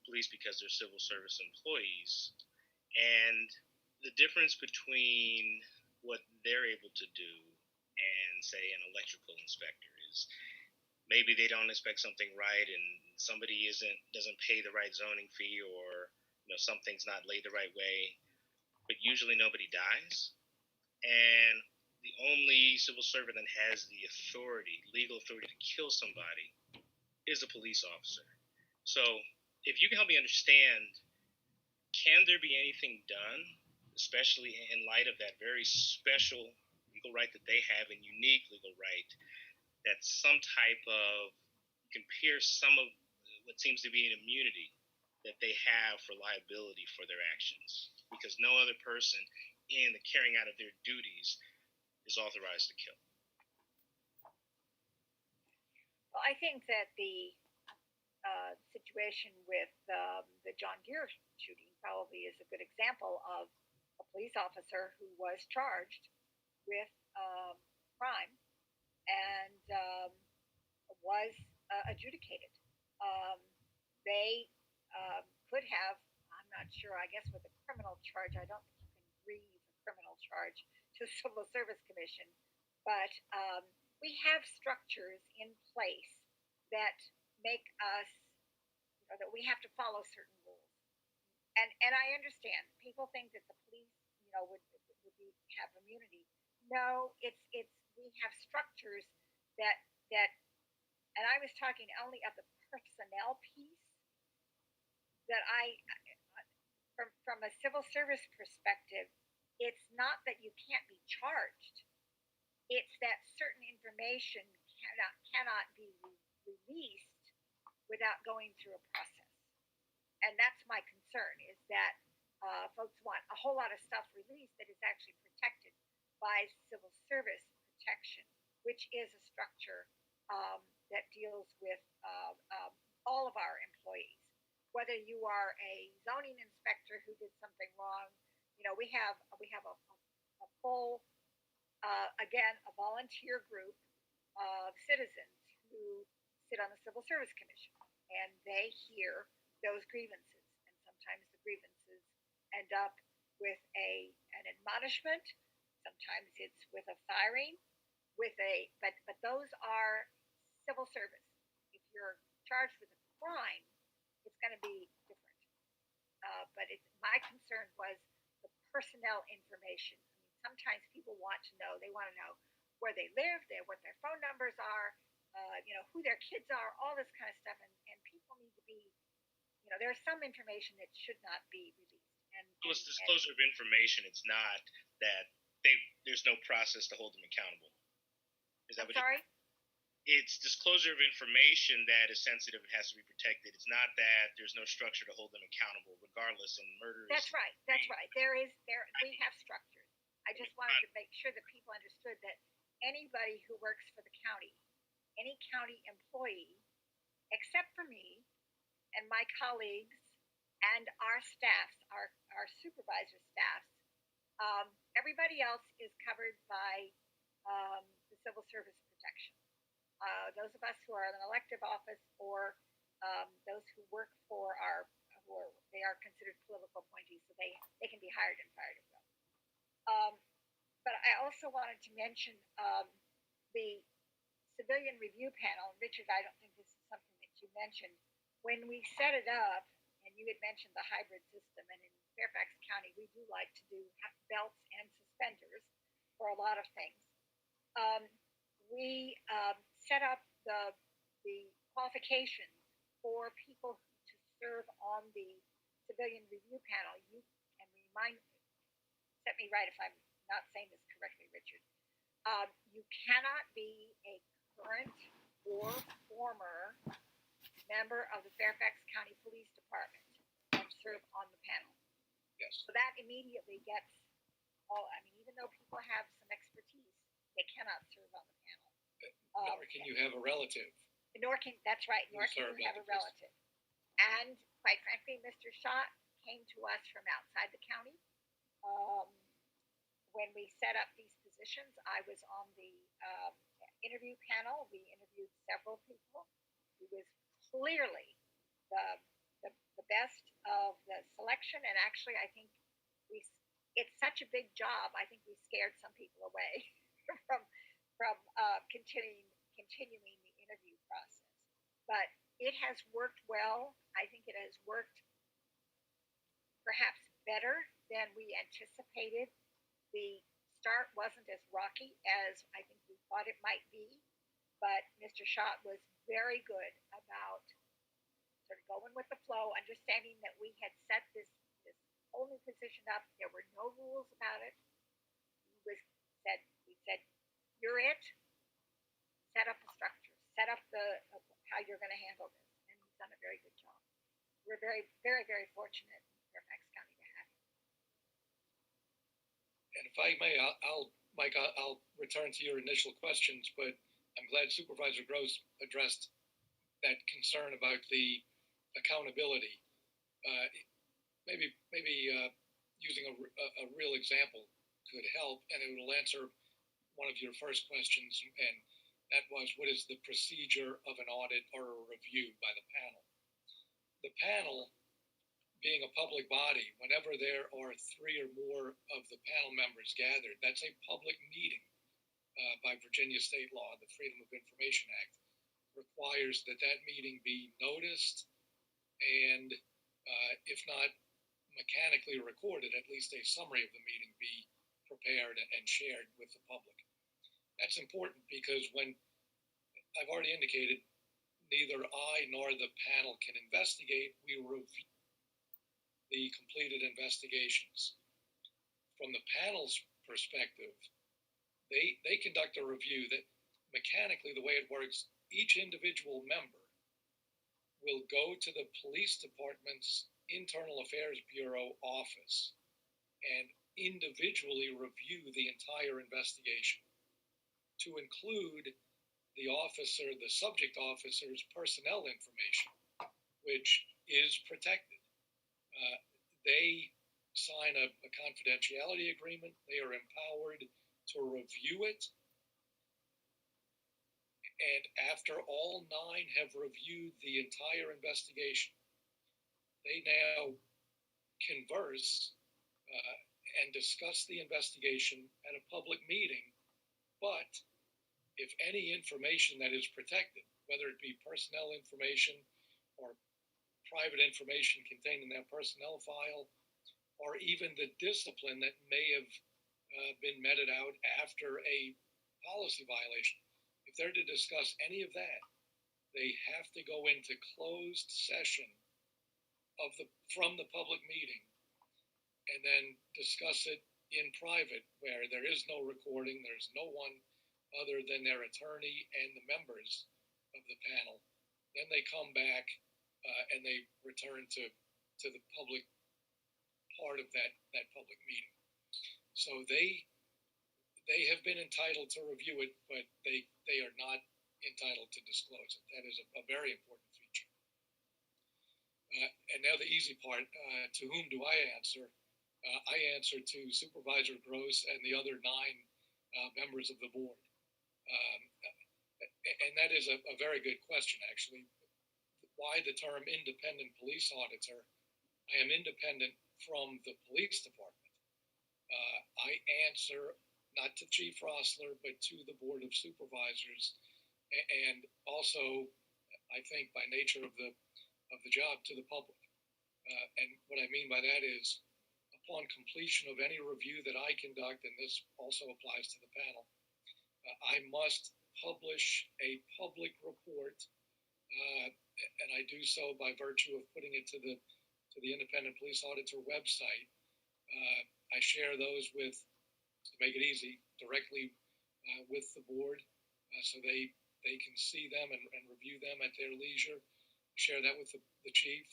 police because they're civil service employees. And the difference between what they're able to do and, say, an electrical inspector is maybe they don't expect something right, and somebody doesn't pay the right zoning fee, or something's not laid the right way. But usually nobody dies, and the only civil servant that has the legal authority to kill somebody is a police officer. So if you can help me understand, can there be anything done, especially in light of that very special legal right that they have and unique legal right, that some type of, can pierce some of what seems to be an immunity that they have for liability for their actions, because no other person in the carrying out of their duties is authorized to kill. Well, I think that the situation with the John Deere shooting probably is a good example of a police officer who was charged with crime and was adjudicated. They could have, I'm not sure, I guess with a criminal charge, I don't think you can breathe a criminal charge to the Civil Service Commission, but we have structures in place that make us, that we have to follow certain rules. And I understand people think that the police, have immunity. No, it's we have structures that and I was talking only of the personnel piece that from a civil service perspective, it's not that you can't be charged. It's that certain information cannot be released without going through a process. And that's my concern, is that folks want a whole lot of stuff released that is actually protected by civil service protection, which is a structure that deals with all of our employees. Whether you are a zoning inspector who did something wrong, we have a full, again, a volunteer group of citizens who sit on the Civil Service Commission, and they hear those grievances, and sometimes the grievances end up with an admonishment. Sometimes it's with a firing, but those are civil service. If you're charged with a crime, it's going to be different. But my concern was the personnel information. I mean, sometimes people want to know. They want to know where they live, what their phone numbers are, who their kids are, all this kind of stuff. And people need to be, there's some information that should not be released. So it's disclosure of information. It's not that there's no process to hold them accountable. Is that sorry? It's disclosure of information that is sensitive and has to be protected. It's not that there's no structure to hold them accountable, regardless. And murder. That's right. We have structures. I just wanted to make sure that people understood that anybody who works for the county, any county employee, except for me and my colleagues and our staffs, our supervisor staffs, everybody else is covered by the civil service protection. Those of us who are in an elective office, or those who work for they are considered political appointees, so they can be hired and fired at will. But I also wanted to mention the civilian review panel. Richard, I don't think this is something that you mentioned. When we set it up, and you had mentioned the hybrid system, and in Fairfax County, we do like to do belts and suspenders for a lot of things. We set up the qualifications for people to serve on the civilian review panel. You can set me right if I'm not saying this correctly, Richard. You cannot be a current or former member of the Fairfax County Police Department and serve on the panel. Yes. So that immediately gets even though people have some expertise, they cannot serve on the panel. Nor can you have a relative. That's right. Nor can you have a relative. And quite frankly, Mr. Schott came to us from outside the county. When we set up these positions, I was on the interview panel. We interviewed several people. He was clearly the best of the selection, and actually, I think it's such a big job. I think we scared some people away from continuing the interview process. but it has worked well. I think it has worked perhaps better than we anticipated. The start wasn't as rocky as I think we thought it might be, but Mr. Schott was very good about sort of going with the flow, understanding that we had set this whole new position up. There were no rules about it. We said, you're it. Set up the structure. Set up the how you're going to handle this, and he's done a very good job. We're very, very, very fortunate in Fairfax County to have him. And if I may, Mike, I'll return to your initial questions, but I'm glad Supervisor Gross addressed that concern about the accountability. Maybe using a real example could help, and it will answer one of your first questions, and that was, what is the procedure of an audit or a review by the panel? The panel, being a public body, whenever there are 3 or more of the panel members gathered, that's a public meeting by Virginia state law. The Freedom of Information Act requires that meeting be noticed and, if not mechanically recorded, at least a summary of the meeting be prepared and shared with the public. That's important because when, I've already indicated, neither I nor the panel can investigate, we review the completed investigations. From the panel's perspective, they conduct a review that mechanically, the way it works, each individual member will go to the police department's Internal Affairs Bureau office and individually review the entire investigation, to include the subject officer's personnel information, which is protected. They sign a confidentiality agreement. They are empowered to review it. And after all 9 have reviewed the entire investigation, they now converse and discuss the investigation at a public meeting. But if any information that is protected, whether it be personnel information or private information contained in their personnel file, or even the discipline that may have been meted out after a policy violation, if they're to discuss any of that, they have to go into closed session from the public meeting and then discuss it in private, where there is no recording, there's no one other than their attorney and the members of the panel. Then they come back and they return to the public part of that public meeting. So they have been entitled to review it, but they are not entitled to disclose it. That is a very important feature. And now the easy part, to whom do I answer? I answer to Supervisor Gross and the other 9 members of the board. And that is a very good question, actually. Why the term independent police auditor? I am independent from the police department. I answer not to Chief Rossler, but to the Board of Supervisors, and also, I think, by nature of the job, to the public. And what I mean by that is, upon completion of any review that I conduct, and this also applies to the panel, I must publish a public report, and I do so by virtue of putting it to the Independent Police Auditor website. I share those with, to make it easy, directly with the board, so they can see them and review them at their leisure. Share that with the chief,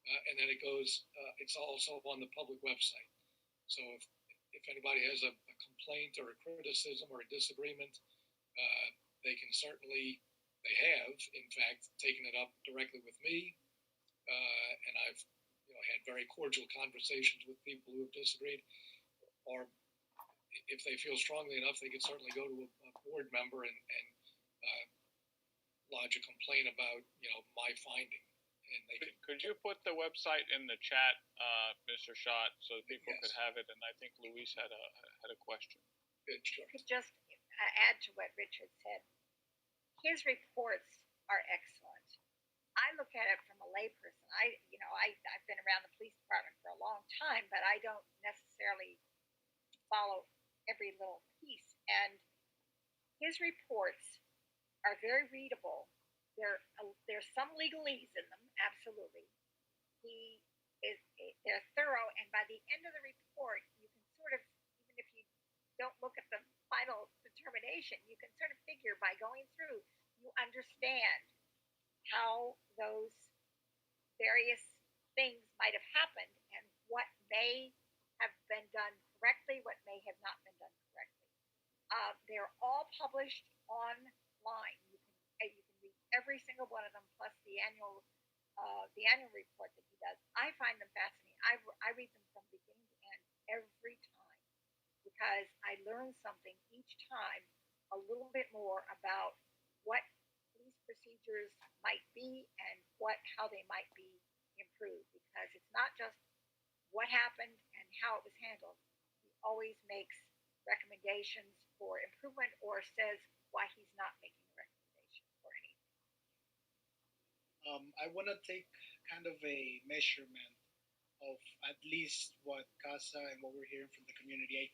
and then it goes. It's also on the public website. So if anybody has a complaint or a criticism or a disagreement, they can certainly. They have, in fact, taken it up directly with me, and I've had very cordial conversations with people who have disagreed, or if they feel strongly enough, they could certainly go to a board member and lodge a complaint about my finding. And they could you put the website in the chat, Mr. Schott, so people could have it? And I think Luis had a question. Good, sure. Could just add to what Richard said. His reports are excellent. I look at it from a layperson. I've been around the police department for a long time, but I don't necessarily follow every little piece. And his reports are very readable. There's some legalese in them, absolutely. He is they're thorough, and by the end of the report, you can sort of, even if you don't look at the final determination, you can sort of figure by going through, you understand how those various things might have happened and what may have been done correctly, what may have not been done correctly. They're all published online. You can read every single one of them, plus the annual report that he does. I find them fascinating. I read them from beginning to end every time because I learn something each time a little bit more about what police procedures might be and how they might be improved. Because it's not just what happened and how it was handled. He always makes recommendations for improvement or says why he's not making a recommendation for anything. I want to take kind of a measurement of at least what CASA and what we're hearing from the community. I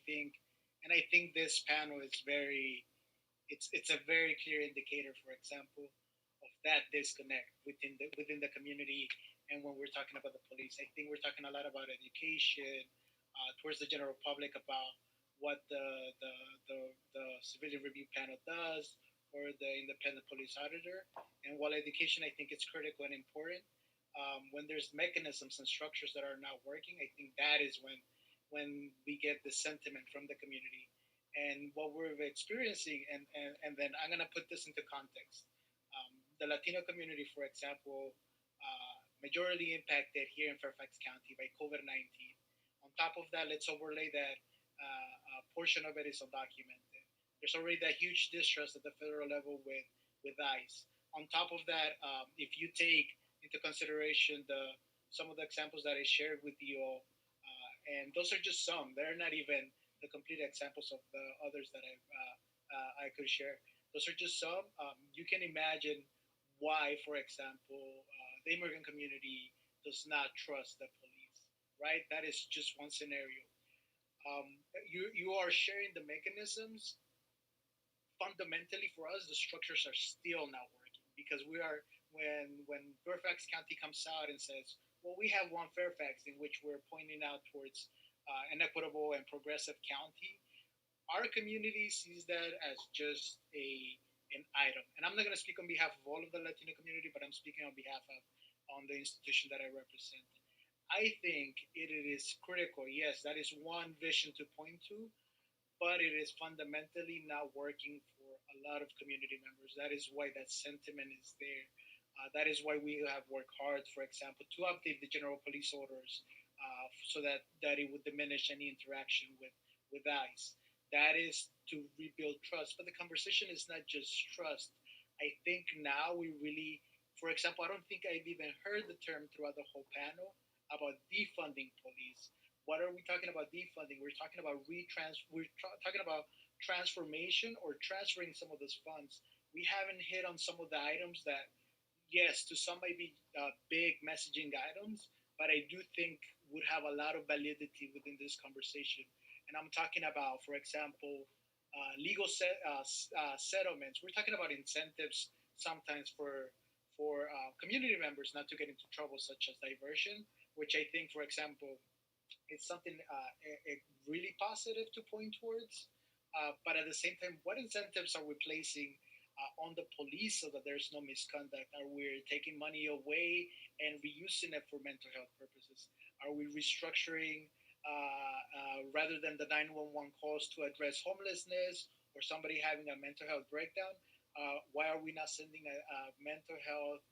think this panel is it's a very clear indicator, for example, of that disconnect within the community. And when we're talking about the police, I think we're talking a lot about education towards the general public about what the civilian review panel does or the independent police auditor. And while education, I think it's critical and important, when there's mechanisms and structures that are not working, I think that is when we get the sentiment from the community. And what we're experiencing, and then I'm going to put this into context. The Latino community, for example, majorly impacted here in Fairfax County by COVID-19. On top of that, let's overlay that a portion of it is undocumented. There's already that huge distrust at the federal level with ICE. On top of that, if you take into consideration some of the examples that I shared with you all, and those are just some. They're not even the complete examples of the others that I could share. Those are just some. You can imagine why, for example, the immigrant community does not trust the police, right? That is just one scenario. You are sharing the mechanisms. Fundamentally, for us, the structures are still not working because we are when Fairfax County comes out and says, well, we have one Fairfax in which we're pointing out towards an equitable and progressive county. Our community sees that as just an item. And I'm not going to speak on behalf of all of the Latino community, but I'm speaking on behalf of the institution that I represent. I think it is critical. Yes, that is one vision to point to, but it is fundamentally not working for a lot of community members. That is why that sentiment is there. That is why we have worked hard, for example, to update the general police orders so that it would diminish any interaction with ICE. That is to rebuild trust. But the conversation is not just trust. I think now we really, for example, I don't think I've even heard the term throughout the whole panel about defunding police. What are we talking about defunding? We're talking about talking about transformation or transferring some of those funds. We haven't hit on some of the items that, yes, to some might be big messaging items, but I do think would have a lot of validity within this conversation. And I'm talking about, for example, legal settlements. We're talking about incentives sometimes for community members not to get into trouble, such as diversion, which I think, for example, is something really positive to point towards. But at the same time, what incentives are we placing on the police so that there's no misconduct? Are we taking money away and reusing it for mental health purposes? Are we restructuring rather than the 911 calls to address homelessness or somebody having a mental health breakdown? Why are we not sending a mental health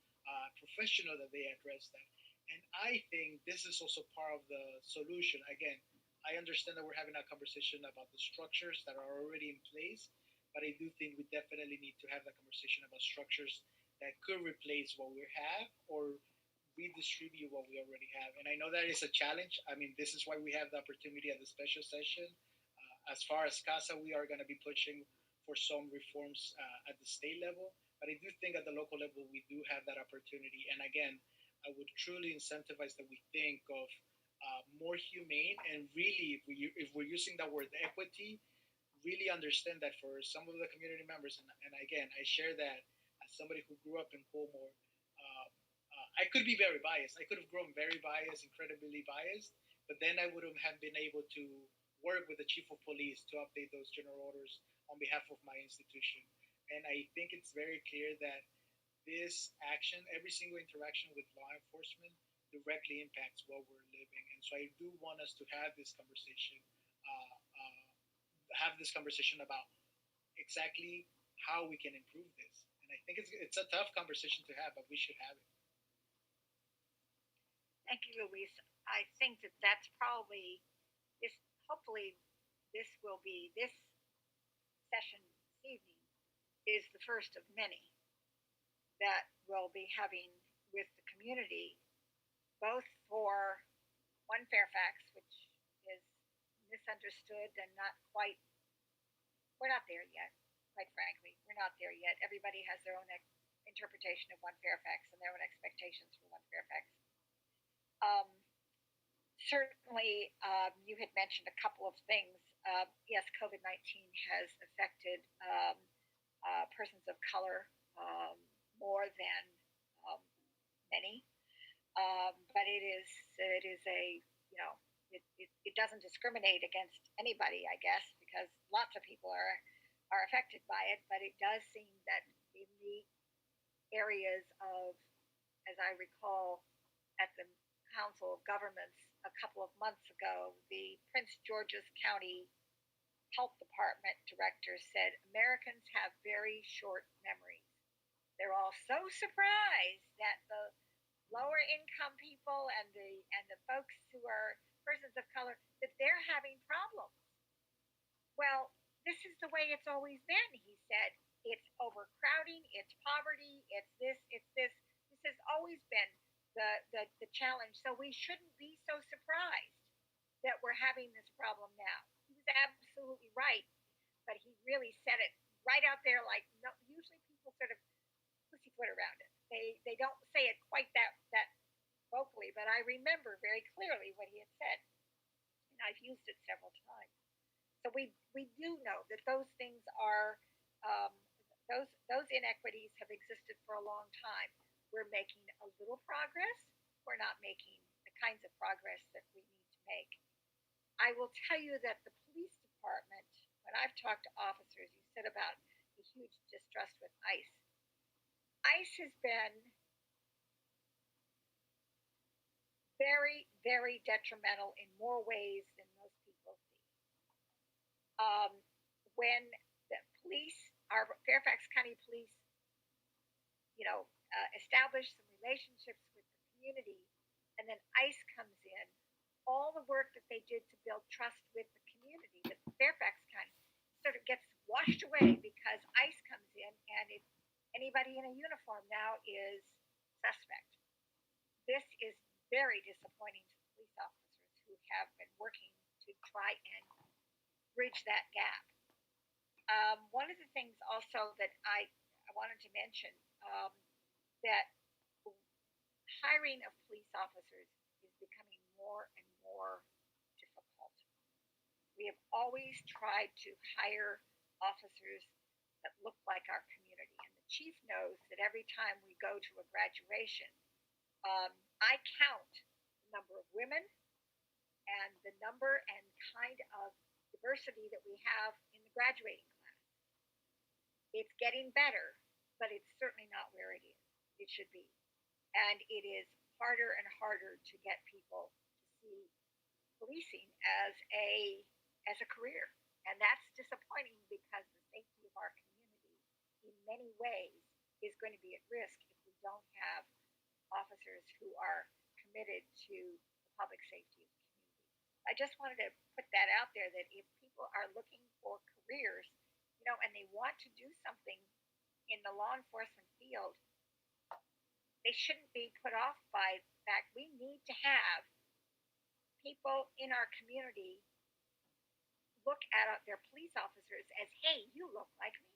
professional that they address that? And I think this is also part of the solution. Again, I understand that we're having a conversation about the structures that are already in place, but I do think we definitely need to have that conversation about structures that could replace what we have or redistribute what we already have. And I know that is a challenge. I mean, this is why we have the opportunity at the special session. As far as CASA, we are going to be pushing for some reforms at the state level. But I do think at the local level we do have that opportunity. And again, I would truly incentivize that we think of more humane, and really, if we're using that word equity, really understand that for some of the community members, and again, I share that as somebody who grew up in Colmore, I could be very biased. I could have grown very biased, incredibly biased, but then I wouldn't have been able to work with the chief of police to update those general orders on behalf of my institution. And I think it's very clear that this action, every single interaction with law enforcement, directly impacts what we're living. And so I do want us to have this conversation, about exactly how we can improve this. And I think it's a tough conversation to have, but we should have it. Thank you, Luis. I think that that's probably this. Hopefully, this session this evening is the first of many that we'll be having with the community, both for One Fairfax, which is misunderstood and not quite. We're not there yet, quite frankly. We're not there yet. Everybody has their own interpretation of One Fairfax and their own expectations for One Fairfax. Certainly, you had mentioned a couple of things. Yes, COVID-19 has affected persons of color more than many, but it is a it doesn't discriminate against anybody, I guess, because lots of people are affected by it. But it does seem that in the areas of, as I recall, at the Council of Governments a couple of months ago, the Prince George's County Health Department director said Americans have very short memories. They're all so surprised that the lower income people and the folks who are persons of color, that they're having problems. Well, this is the way it's always been, he said. It's overcrowding, it's poverty, it's this, it's this. This has always been the challenge. So we shouldn't be so surprised that we're having this problem now. He was absolutely right, but he really said it right out there. Like, no, usually people sort of pussyfoot around it. They don't say it quite that vocally, but I remember very clearly what he had said, and I've used it several times. So we do know that those things are those inequities have existed for a long time. We're making a little progress. We're not making the kinds of progress that we need to make. I will tell you that the police department, when I've talked to officers, you said about the huge distrust with ICE. ICE has been very, very detrimental in more ways than most people see. When the police, our Fairfax County Police, establish some relationships with the community, and then ICE comes in, all the work that they did to build trust with the community, that Fairfax County, sort of gets washed away because ICE comes in, and anybody in a uniform now is suspect. This is very disappointing to police officers who have been working to try and bridge that gap. One of the things also that I wanted to mention, that hiring of police officers is becoming more and more difficult. We have always tried to hire officers that look like our community, and the chief knows that every time we go to a graduation, I count the number of women and the number and kind of diversity that we have in the graduating class. It's getting better, but it's certainly not where it should be. And it is harder and harder to get people to see policing as a career. And that's disappointing because the safety of our community in many ways is going to be at risk if we don't have officers who are committed to the public safety of the community. I just wanted to put that out there, that if people are looking for careers, and they want to do something in the law enforcement field, they shouldn't be put off by the fact we need to have people in our community look at their police officers as, hey, you look like me.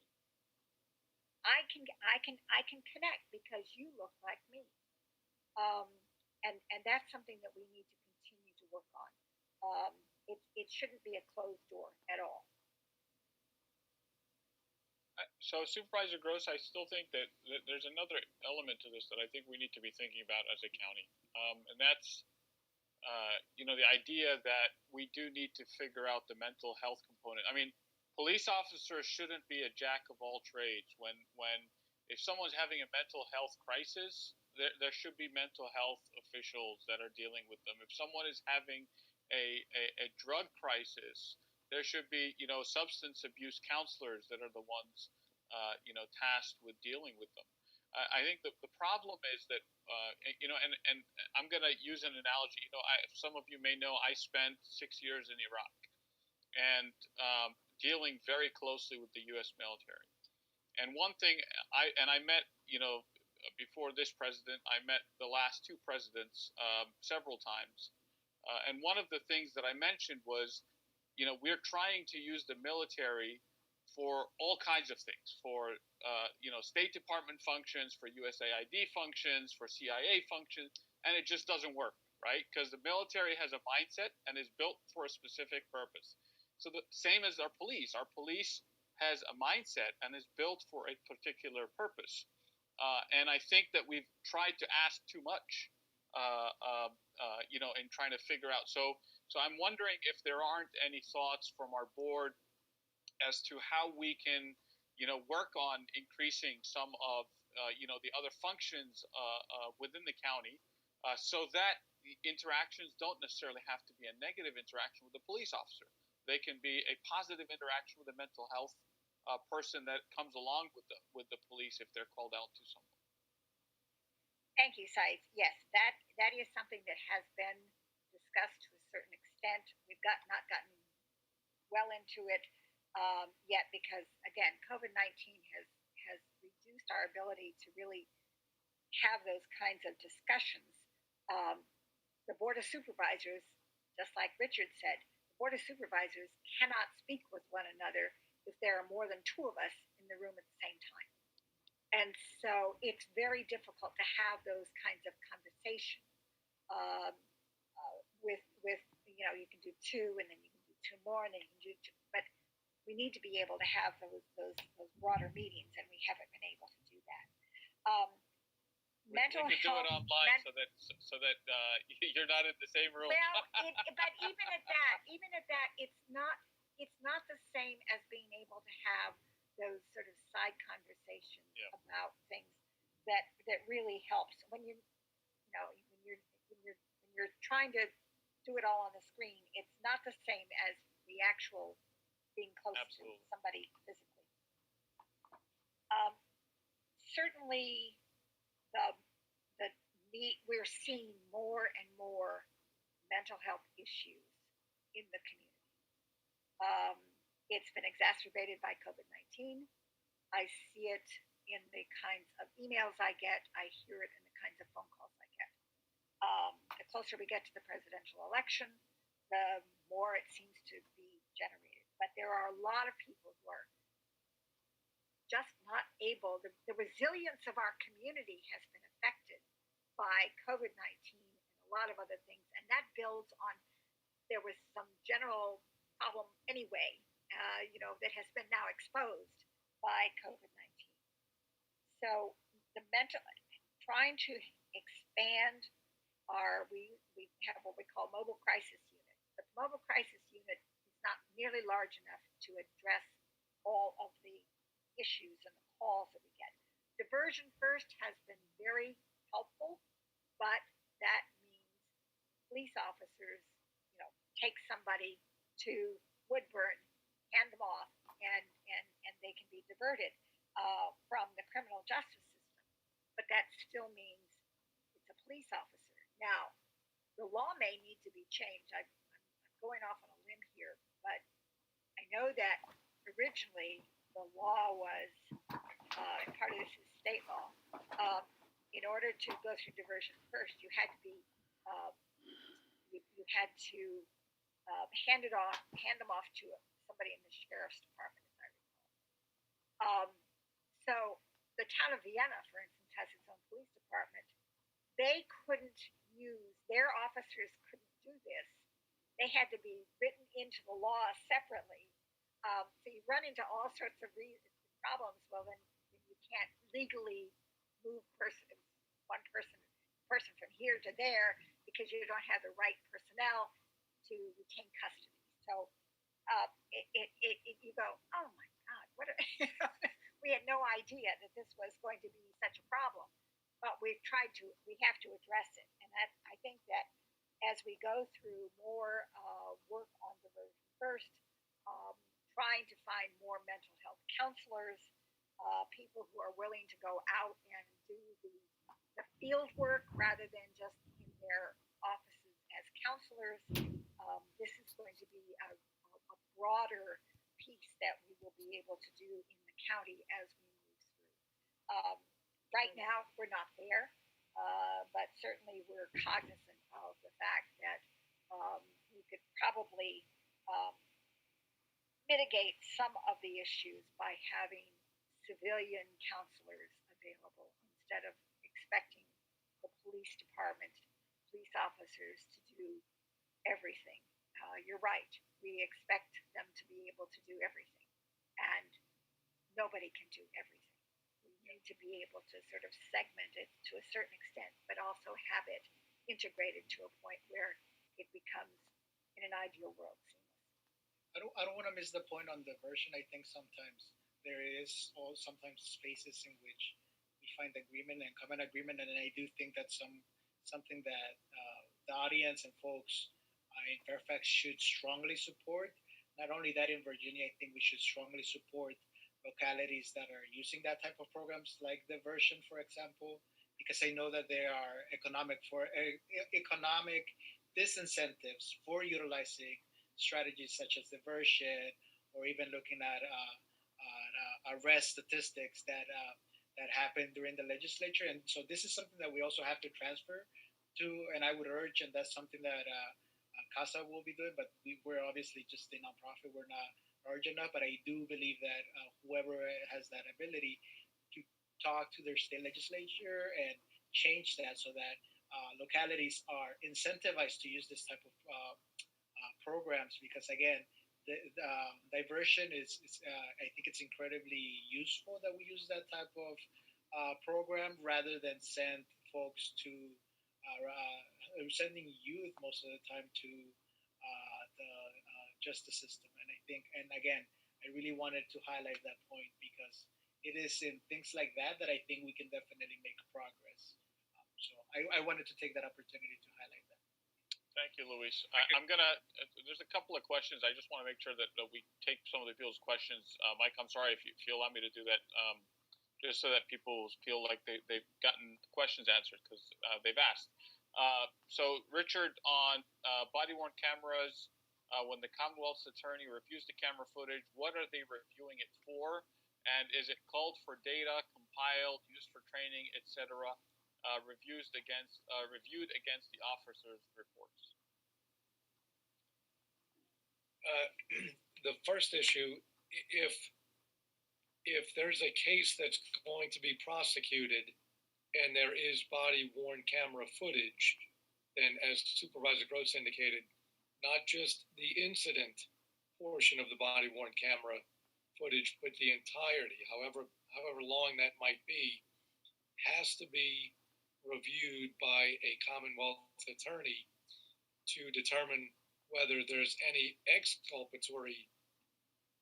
I can connect because you look like me. Um, and that's something that we need to continue to work on. It shouldn't be a closed door at all. So, Supervisor Gross, I still think that there's another element to this that I think we need to be thinking about as a county, and that's the idea that we do need to figure out the mental health component. I mean, police officers shouldn't be a jack of all trades. When if someone's having a mental health crisis, there should be mental health officials that are dealing with them. If someone is having a drug crisis, there should be substance abuse counselors that are the ones tasked with dealing with them. I think the problem is that and I'm going to use an analogy. Some of you may know I spent 6 years in Iraq and dealing very closely with the U.S. military. And one thing I met before this president, I met the last two presidents several times. And one of the things that I mentioned was, we're trying to use the military for all kinds of things, for State Department functions, for USAID functions, for CIA functions, and it just doesn't work, right? Because the military has a mindset and is built for a specific purpose. So the same as our police has a mindset and is built for a particular purpose. And I think that we've tried to ask too much, in trying to figure out. So I'm wondering if there aren't any thoughts from our board as to how we can, work on increasing some of, the other functions within the county, so that the interactions don't necessarily have to be a negative interaction with the police officer. They can be a positive interaction with a mental health person that comes along with the police if they're called out to someone. Thank you, Saif. Yes, that is something that has been discussed to a certain extent. We've not gotten well into it yet because, again, COVID-19 has reduced our ability to really have those kinds of discussions. The Board of Supervisors, just like Richard said, the Board of Supervisors cannot speak with one another if there are more than two of us in the room at the same time. And so it's very difficult to have those kinds of conversations with you can do two, and then you can do two more, and then you can do two. But we need to be able to have those broader meetings, and we haven't been able to do that. Mental we can health, do it online so that you're not in the same room. Well, but even at that, it's not the same as being able to have those sort of side conversations about things that really helps when you're trying to do it all on the screen. It's not the same as the actual being close Absolutely. to somebody physically. Certainly, we're seeing more and more mental health issues in the community. It's been exacerbated by COVID-19. I see it in the kinds of emails I get. I hear it in the kinds of phone calls I get. The closer we get to the presidential election, the more it seems to be generated. But there are a lot of people who are just not able. The resilience of our community has been affected by COVID-19 and a lot of other things. And that builds on, there was some general problem anyway, that has been now exposed by COVID-19. So trying to expand we have what we call mobile crisis unit, but the mobile crisis unit is not nearly large enough to address all of the issues and the calls that we get. Diversion First has been very helpful, but that means police officers, take somebody to Woodburn, hand them off, and they can be diverted from the criminal justice system. But that still means it's a police officer. Now, the law may need to be changed. I'm going off on a limb here, but I know that originally the law was, and part of this is state law, in order to go through Diversion First, you had to be, you had to hand them off to somebody in the sheriff's department, as I recall. So the town of Vienna, for instance, has its own police department. They couldn't use, their officers couldn't do this. They had to be written into the law separately. So you run into all sorts of problems. Well, then you can't legally move one person from here to there because you don't have the right personnel to retain custody. So you go, oh my God, what? We had no idea that this was going to be such a problem, but we have to address it. And that, I think that as we go through more work on diversion first, trying to find more mental health counselors, people who are willing to go out and do the field work rather than just in their offices as counselors. This is going to be a broader piece that we will be able to do in the county as we move through. Right now, we're not there, but certainly we're cognizant of the fact that we could probably mitigate some of the issues by having civilian counselors available instead of expecting the police department, police officers to do everything. You're right. We expect them to be able to do everything, and nobody can do everything. We need to be able to sort of segment it to a certain extent, but also have it integrated to a point where it becomes, in an ideal world, seamless. I don't want to miss the point on diversion. I think sometimes there is sometimes spaces in which we find agreement and common agreement, and I do think that's something that the audience and folks in Fairfax should strongly support. Not only that, in Virginia, I think we should strongly support localities that are using that type of programs, like diversion, for example, because I know that there are economic disincentives for utilizing strategies such as diversion, or even looking at arrest statistics that happen during the legislature. And so this is something that we also have to transfer to, and I would urge, and that's something that CASA will be doing, but we're obviously just a nonprofit. We're not large enough, but I do believe that whoever has that ability to talk to their state legislature and change that so that localities are incentivized to use this type of programs, because again, the diversion is I think it's incredibly useful that we use that type of program rather than send folks to sending youth most of the time to the justice system. And I think, and again, I really wanted to highlight that point because it is in things like that I think we can definitely make progress. So I wanted to take that opportunity to highlight that. Thank you, Luis. There's a couple of questions. I just want to make sure that we take some of the people's questions. Mike, I'm sorry if you allow me to do that, just so that people feel like they've gotten questions answered because they've asked. So Richard, on body-worn cameras, when the Commonwealth's attorney reviews the camera footage, what are they reviewing it for? And is it called for data, compiled, used for training, etc., reviewed against the officer's reports? The first issue, if there's a case that's going to be prosecuted and there is body-worn camera footage, then as Supervisor Gross indicated, not just the incident portion of the body-worn camera footage, but the entirety, however long that might be, has to be reviewed by a Commonwealth attorney to determine whether there's any exculpatory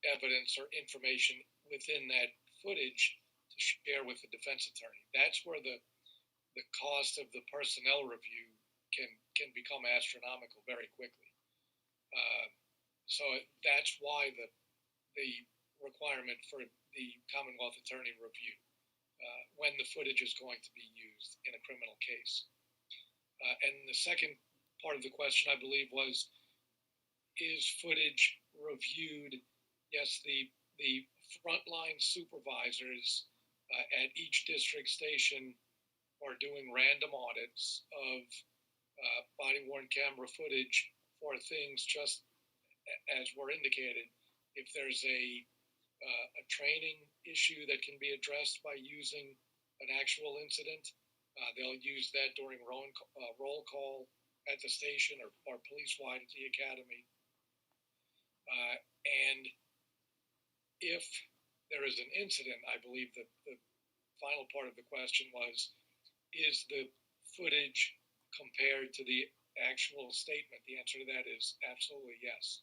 evidence or information within that footage to share with the defense attorney. That's where the cost of the personnel review can become astronomical very quickly. So that's why the requirement for the Commonwealth attorney review when the footage is going to be used in a criminal case. And the second part of the question, I believe, was, is footage reviewed? Yes, the frontline supervisors at each district station are doing random audits of body-worn camera footage for things just as were indicated. If there's a a training issue that can be addressed by using an actual incident. They'll use that during roll call at the station or police-wide at the academy. And if there is an incident, I believe that the final part of the question was, is the footage compared to the actual statement? The answer to that is absolutely yes.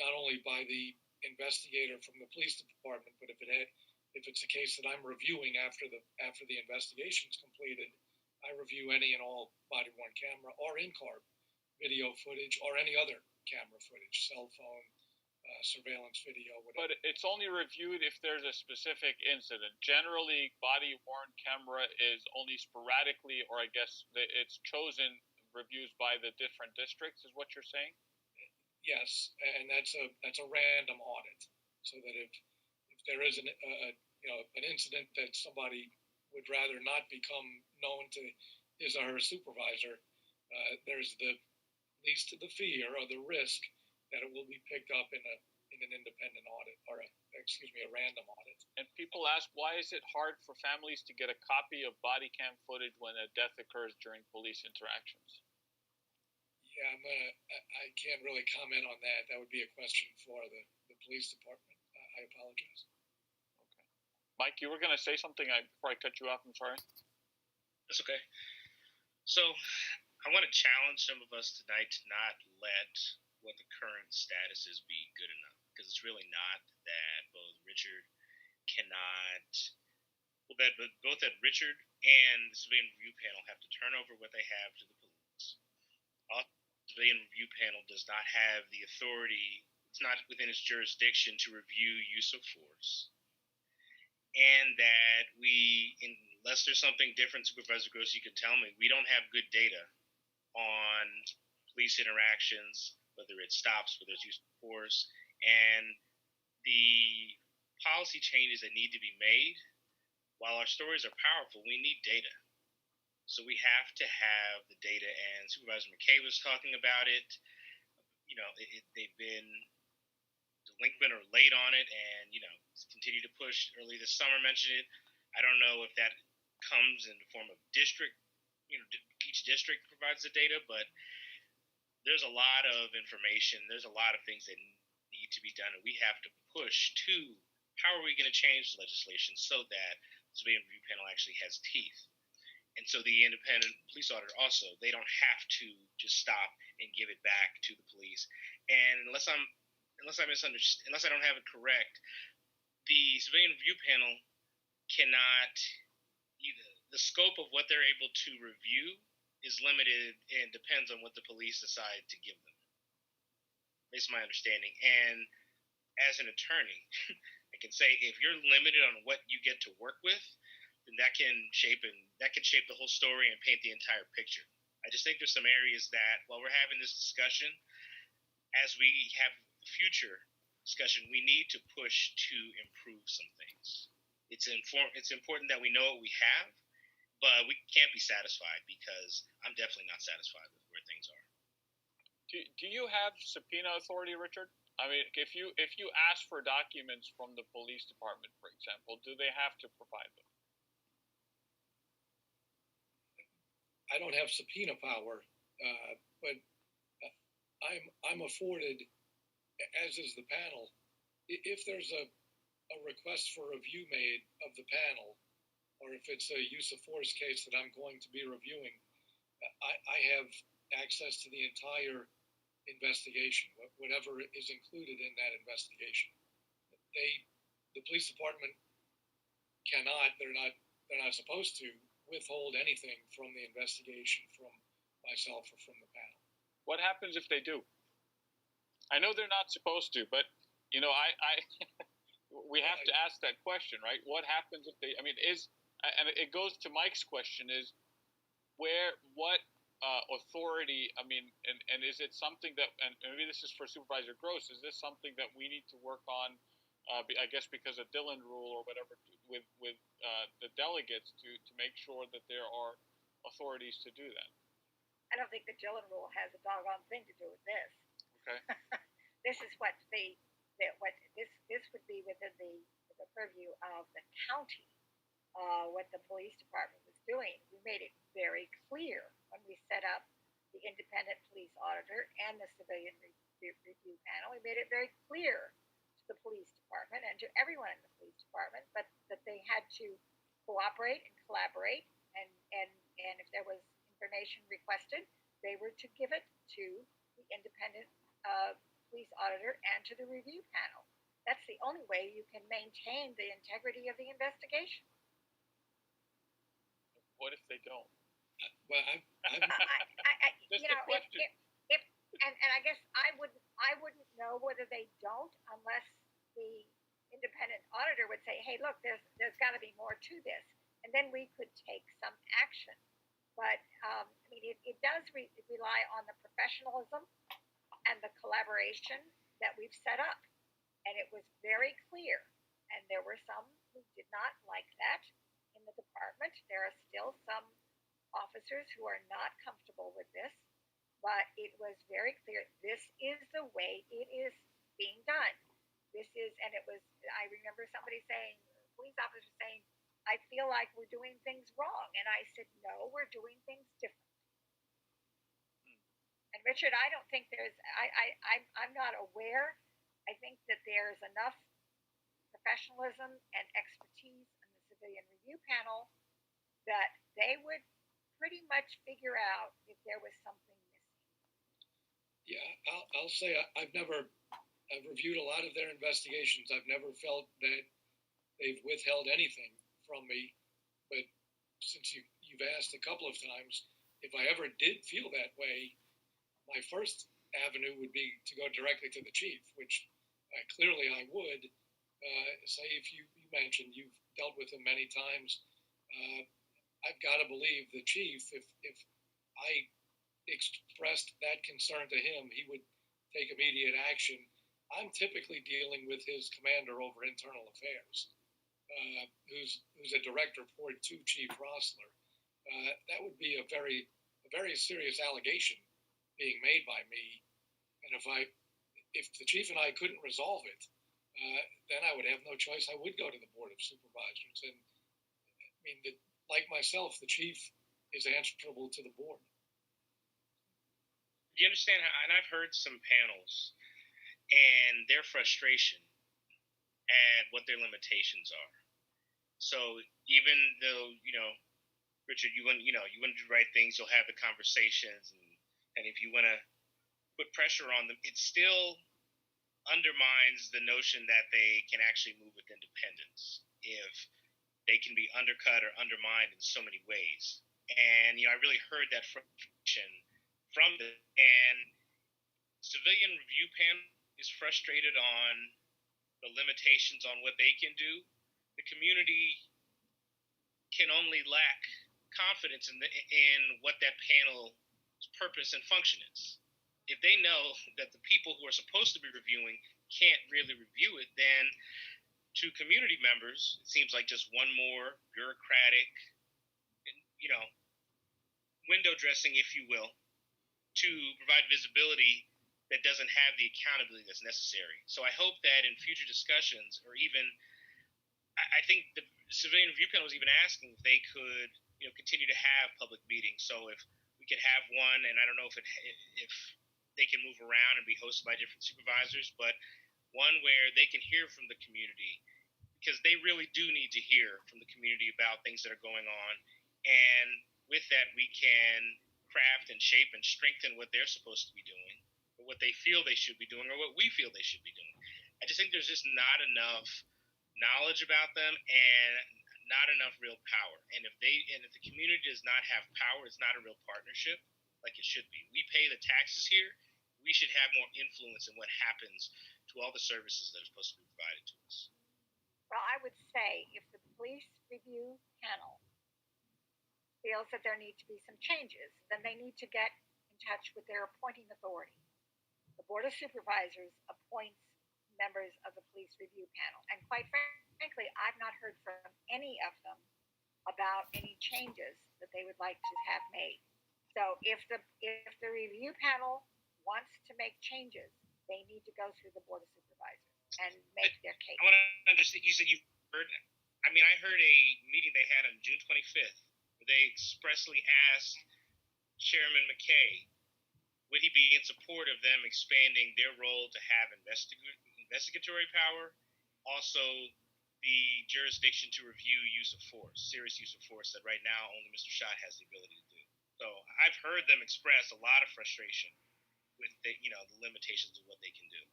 Not only by the investigator from the police department, but if it's a case that I'm reviewing after the investigation's completed, I review any and all body-worn camera or in-car video footage or any other camera footage, cell phone, surveillance video, whatever. But it's only reviewed if there's a specific incident. Generally, body-worn camera is only sporadically, or I guess it's chosen reviews by the different districts, is what you're saying? Yes, and that's a random audit, so that if there is an incident that somebody would rather not become known to his or her supervisor, there's the least of the fear or the risk that it will be picked up in an independent audit or a random audit. And people ask, why is it hard for families to get a copy of body cam footage when a death occurs during police interactions? Yeah, I can't really comment on that. That would be a question for the police department. I apologize. Okay. Mike, you were going to say something before I cut you off. I'm sorry. That's okay. So I want to challenge some of us tonight to not let what the current status is be good enough, because it's really not that both that Richard and the civilian review panel have to turn over what they have to the police. The civilian review panel does not have the authority, it's not within its jurisdiction to review use of force. And that unless there's something different, Supervisor Gross, you can tell me, we don't have good data on police interactions, whether it stops, whether it's use of force, and the policy changes that need to be made. While our stories are powerful, we need data. So we have to have the data, and Supervisor McKay was talking about it. They've been delinquent or late on it, and, continue to push. Early this summer mentioned it. I don't know if that comes in the form of district, each district provides the data, but there's a lot of information. There's a lot of things that need to be done, and we have to push to how are we going to change the legislation so that the civilian review panel actually has teeth. And so the independent police auditor also, they don't have to just stop and give it back to the police. And unless I don't have it correct, the civilian review panel cannot the scope of what they're able to review is limited and depends on what the police decide to give them. That's my understanding. And as an attorney, I can say if you're limited on what you get to work with, then that can shape the whole story and paint the entire picture. I just think there's some areas that while we're having this discussion, as we have future discussion, we need to push to improve some things. It's important that we know what we have, but we can't be satisfied, because I'm definitely not satisfied with where things are. Do you have subpoena authority, Richard? I mean, if you ask for documents from the police department, for example, do they have to provide them? I don't have subpoena power, but I'm afforded, as is the panel, if there's a request for review made of the panel, or if it's a use of force case that I'm going to be reviewing, I have access to the entire investigation, whatever is included in that investigation. The police department they're not supposed to withhold anything from the investigation from myself or from the panel. What happens if they do? I know they're not supposed to, but we have to ask that question, right? What happens if they? I mean, and it goes to Mike's question: is what authority? I mean, and is it something that? And maybe this is for Supervisor Gross. Is this something that we need to work on? I guess because of Dillon rule or whatever, with the delegates to make sure that there are authorities to do that. I don't think the Dillon rule has a doggone thing to do with this. Okay. This is what the that what this would be within the purview of the county. What the police department was doing, we made it very clear when we set up the independent police auditor and the civilian review panel. We made it very clear to the police department and to everyone in the police department, but that they had to cooperate and collaborate, and if there was information requested, they were to give it to the independent police auditor and to the review panel. That's the only way you can maintain the integrity of the investigation. What if they don't? Well, Just a question. And I guess I wouldn't know whether they don't unless the independent auditor would say, "Hey, look, there's got to be more to this," and then we could take some action. But I mean, it does rely on the professionalism and the collaboration that we've set up, and it was very clear. And there were some who did not like that in the department. There are still some officers who are not comfortable with this, but it was very clear this is the way it is being done. And it was, I remember somebody saying, police officer saying, "I feel like we're doing things wrong." And I said, "No, we're doing things different." And Richard, I don't think I'm not aware. I think that there's enough professionalism and expertise in the civilian review panel that they would pretty much figure out if there was something missing. Yeah, I'll say I've reviewed a lot of their investigations. I've never felt that they've withheld anything from me. But since you've asked a couple of times, if I ever did feel that way, my first avenue would be to go directly to the chief, which clearly I would. Say, if you mentioned you've dealt with him many times, I've got to believe the chief, if I expressed that concern to him, he would take immediate action. I'm typically dealing with his commander over internal affairs, who's a direct report to Chief Rossler. That would be a very serious allegation being made by me. And if the chief and I couldn't resolve it, then I would have no choice. I would go to the Board of Supervisors. And I mean, like myself, the chief is answerable to the board. Do you understand how, and I've heard some panels and their frustration at what their limitations are. So even though, Richard, you want to do the right things, you'll have the conversations, and if you want to put pressure on them, it still undermines the notion that they can actually move with independence if they can be undercut or undermined in so many ways. And, I really heard that frustration from them. And civilian review panel is frustrated on the limitations on what they can do. The community can only lack confidence in what that panel's purpose and function is. If they know that the people who are supposed to be reviewing can't really review it, then to community members, it seems like just one more bureaucratic, window dressing, if you will, to provide visibility that doesn't have the accountability that's necessary. So I hope that in future discussions, or even, I think the civilian review panel was even asking if they could, continue to have public meetings. So if we could have one, and I don't know if they can move around and be hosted by different supervisors, but one where they can hear from the community, because they really do need to hear from the community about things that are going on. And with that, we can craft and shape and strengthen what they're supposed to be doing, or what they feel they should be doing, or what we feel they should be doing. I just think there's just not enough knowledge about them and not enough real power. And if the community does not have power, it's not a real partnership like it should be. We pay the taxes here. We should have more influence in what happens to all the services that are supposed to be provided to us. Well, I would say if the police review panel feels that there need to be some changes, then they need to get in touch with their appointing authority. The Board of Supervisors appoints members of the police review panel. And quite frankly, I've not heard from any of them about any changes that they would like to have made. So if the review panel wants to make changes, they need to go through the Board of Supervisors. and make their case. I want to understand. You said you heard. I mean, I heard a meeting they had on June 25th where they expressly asked Chairman McKay, would he be in support of them expanding their role to have investigatory power, also the jurisdiction to review use of force, serious use of force that right now only Mr. Schott has the ability to do. So I've heard them express a lot of frustration with the limitations of what they can do.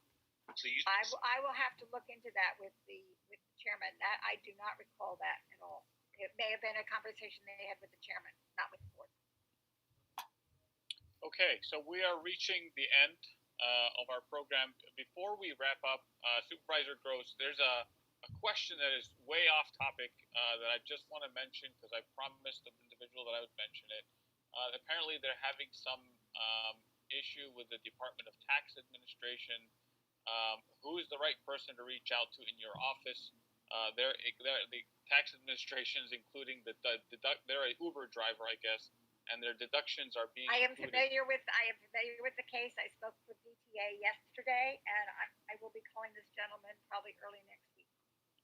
So I will have to look into that with the chairman. That I do not recall that at all. It may have been a conversation they had with the chairman, not with the board. Okay, so we are reaching the end of our program. Before we wrap up, Supervisor Gross, there's a question that is way off topic that I just want to mention because I promised the individual that I would mention it. Apparently, they're having some issue with the Department of Tax Administration. Who is the right person to reach out to in your office? The tax administrations, including they're a Uber driver, I guess, and their deductions are being. I am familiar with the case. I spoke with DTA yesterday, and I will be calling this gentleman probably early next week.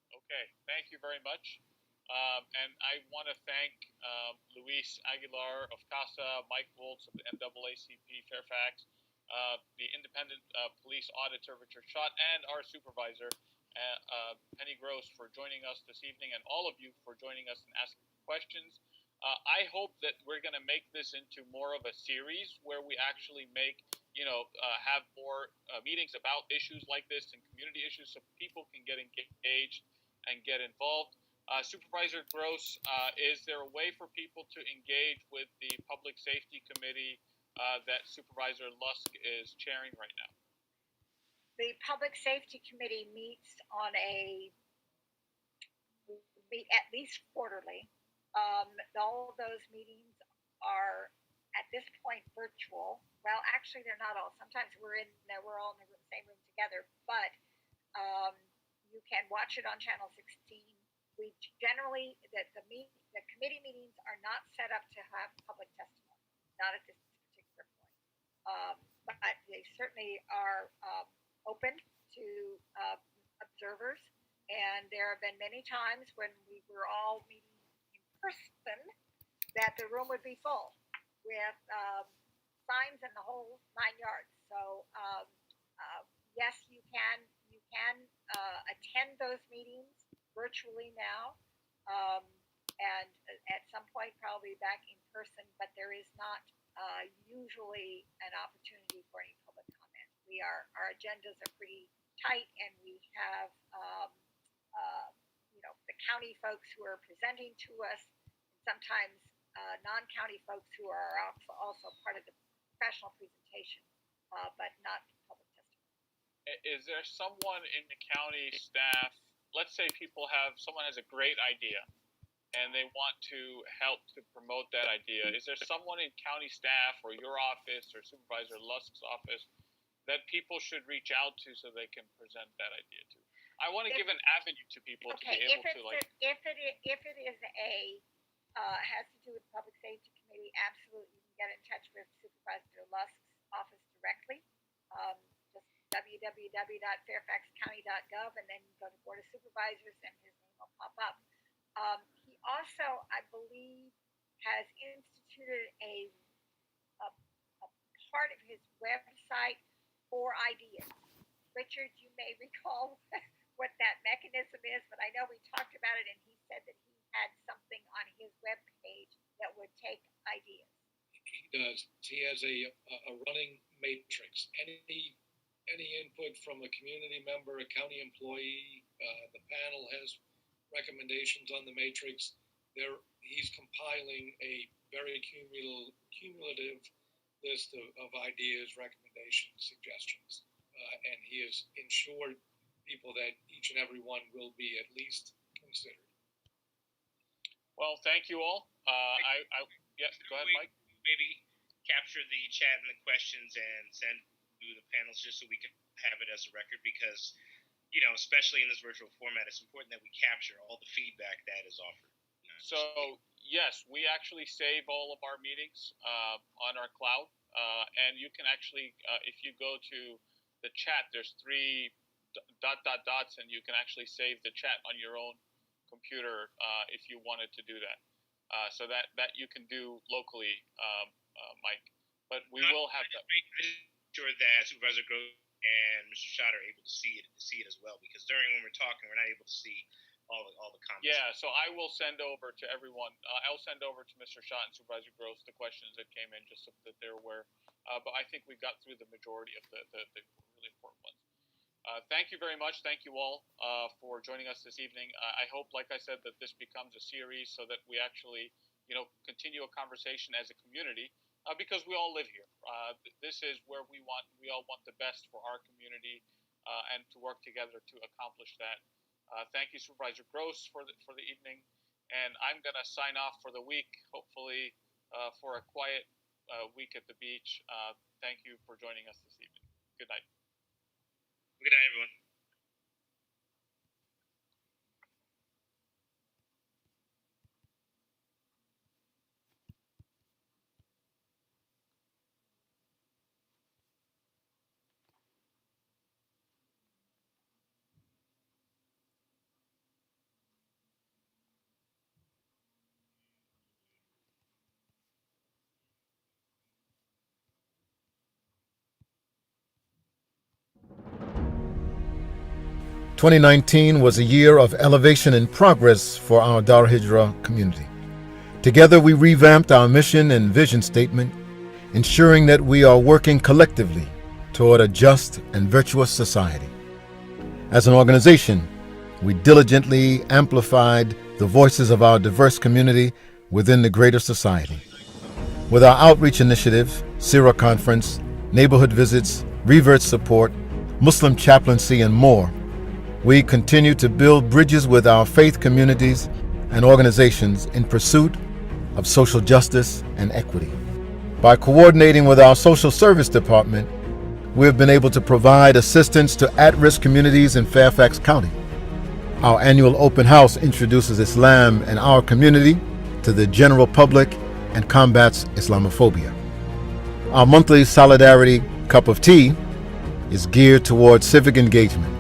Okay, thank you very much. And I want to thank Luis Aguilar of CASA, Mike Woltz of the NAACP Fairfax, the independent police auditor Richard Schott, and our supervisor Penny Gross for joining us this evening, and all of you for joining us and asking questions. I hope that we're going to make this into more of a series where we actually have more meetings about issues like this and community issues so people can get engaged and get involved. Supervisor Gross, is there a way for people to engage with the Public Safety Committee that Supervisor Lusk is chairing right now? The Public Safety Committee meets at least quarterly. All of those meetings are at this point virtual. Well, actually, they're not all. Sometimes we're all in the same room together, but you can watch it on Channel 16. We generally the committee meetings are not set up to have public testimony, not at this particular point. But they certainly are open to observers, and there have been many times when we were all meeting in person that the room would be full with signs and the whole 9 yards. So yes, you can attend those meetings virtually now, and at some point probably back in person, but there is not usually an opportunity for any public comment. Our agendas are pretty tight, and we have the county folks who are presenting to us, and sometimes non-county folks who are also part of the professional presentation, but not public testimony. Is there someone in the county staff? Let's say someone has a great idea and they want to help to promote that idea. Is there someone in county staff or your office or Supervisor Lusk's office that people should reach out to so they can present that idea to? I want to give an avenue to people to be able to if it is has to do with the Public Safety Committee, absolutely you can get in touch with Supervisor Lusk's office directly. Just www.fairfaxcounty.gov, and then you go to Board of Supervisors and his name will pop up. He also, I believe, has instituted a part of his website for ideas. Richard, you may recall what that mechanism is, but I know we talked about it, and he said that he had something on his webpage that would take ideas. He does. He has a running matrix. Any input from a community member, a county employee, the panel has recommendations on the matrix. He's compiling a very cumulative list of ideas, recommendations, suggestions, and he has ensured people that each and every one will be at least considered. Well, thank you all. Yes, go ahead, Mike. Maybe capture the chat and the questions and send to the panels just so we can have it as a record, because especially in this virtual format, it's important that we capture all the feedback that is offered. So yes, we actually save all of our meetings on our cloud, and you can actually, if you go to the chat, there's three dots, and you can actually save the chat on your own computer if you wanted to do that. So that you can do locally, Mike. But we will have that. I'm sure that Supervisor Gross and Mr. Schott are able to see it as well, because when we're talking, we're not able to see all the comments. Yeah, so I will send over to everyone. I'll send over to Mr. Schott and Supervisor Gross the questions that came in, just so that they're aware. But I think we got through the majority of the really important ones. Thank you very much. Thank you all for joining us this evening. I hope, like I said, that this becomes a series so that we actually, continue a conversation as a community, because we all live here. This is where we all want the best for our community, and to work together to accomplish that. Thank you, Supervisor Gross, for the evening, and I'm gonna sign off for the week. Hopefully, for a quiet week at the beach. Thank you for joining us this evening. Good night. Good night, everyone. "2019 was a year of elevation and progress for our Al-Hijrah community. Together we revamped our mission and vision statement, ensuring that we are working collectively toward a just and virtuous society. As an organization, we diligently amplified the voices of our diverse community within the greater society. With our outreach initiative, Sira Conference, neighborhood visits, revert support, Muslim chaplaincy, and more, we continue to build bridges with our faith communities and organizations in pursuit of social justice and equity. By coordinating with our social service department, we have been able to provide assistance to at-risk communities in Fairfax County. Our annual open house introduces Islam and our community to the general public and combats Islamophobia. Our monthly Solidarity Cup of Tea is geared towards civic engagement.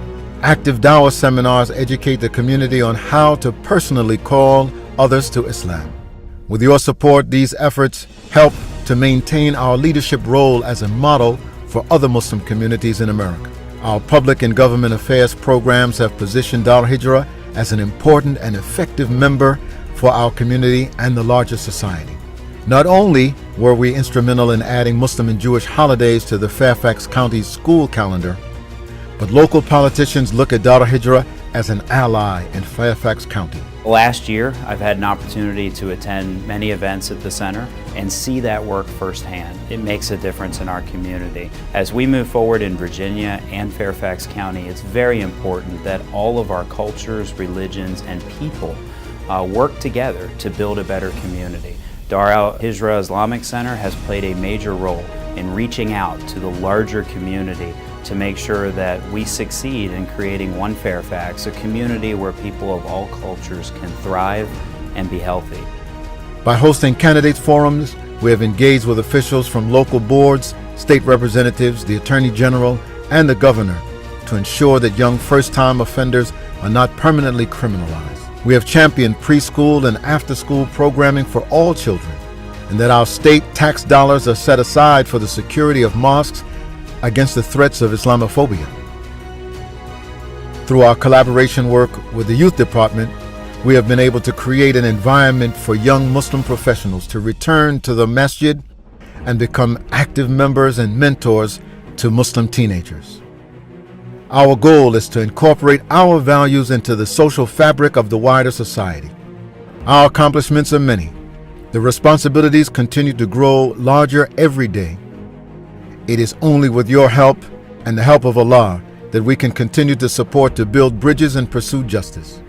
Active Dawah seminars educate the community on how to personally call others to Islam. With your support, these efforts help to maintain our leadership role as a model for other Muslim communities in America. Our public and government affairs programs have positioned Al-Hijrah as an important and effective member for our community and the larger society. Not only were we instrumental in adding Muslim and Jewish holidays to the Fairfax County school calendar, but local politicians look at Al-Hijrah as an ally in Fairfax County. Last year, I've had an opportunity to attend many events at the center and see that work firsthand. It makes a difference in our community. As we move forward in Virginia and Fairfax County, it's very important that all of our cultures, religions, and people work together to build a better community. Dar Al-Hijrah Islamic Center has played a major role in reaching out to the larger community to make sure that we succeed in creating one Fairfax, a community where people of all cultures can thrive and be healthy. By hosting candidate forums, we have engaged with officials from local boards, state representatives, the Attorney General, and the Governor to ensure that young first-time offenders are not permanently criminalized. We have championed preschool and after-school programming for all children, and that our state tax dollars are set aside for the security of mosques against the threats of Islamophobia. Through our collaboration work with the Youth Department, we have been able to create an environment for young Muslim professionals to return to the masjid and become active members and mentors to Muslim teenagers. Our goal is to incorporate our values into the social fabric of the wider society. Our accomplishments are many. The responsibilities continue to grow larger every day. It is only with your help and the help of Allah that we can continue to support to build bridges and pursue justice.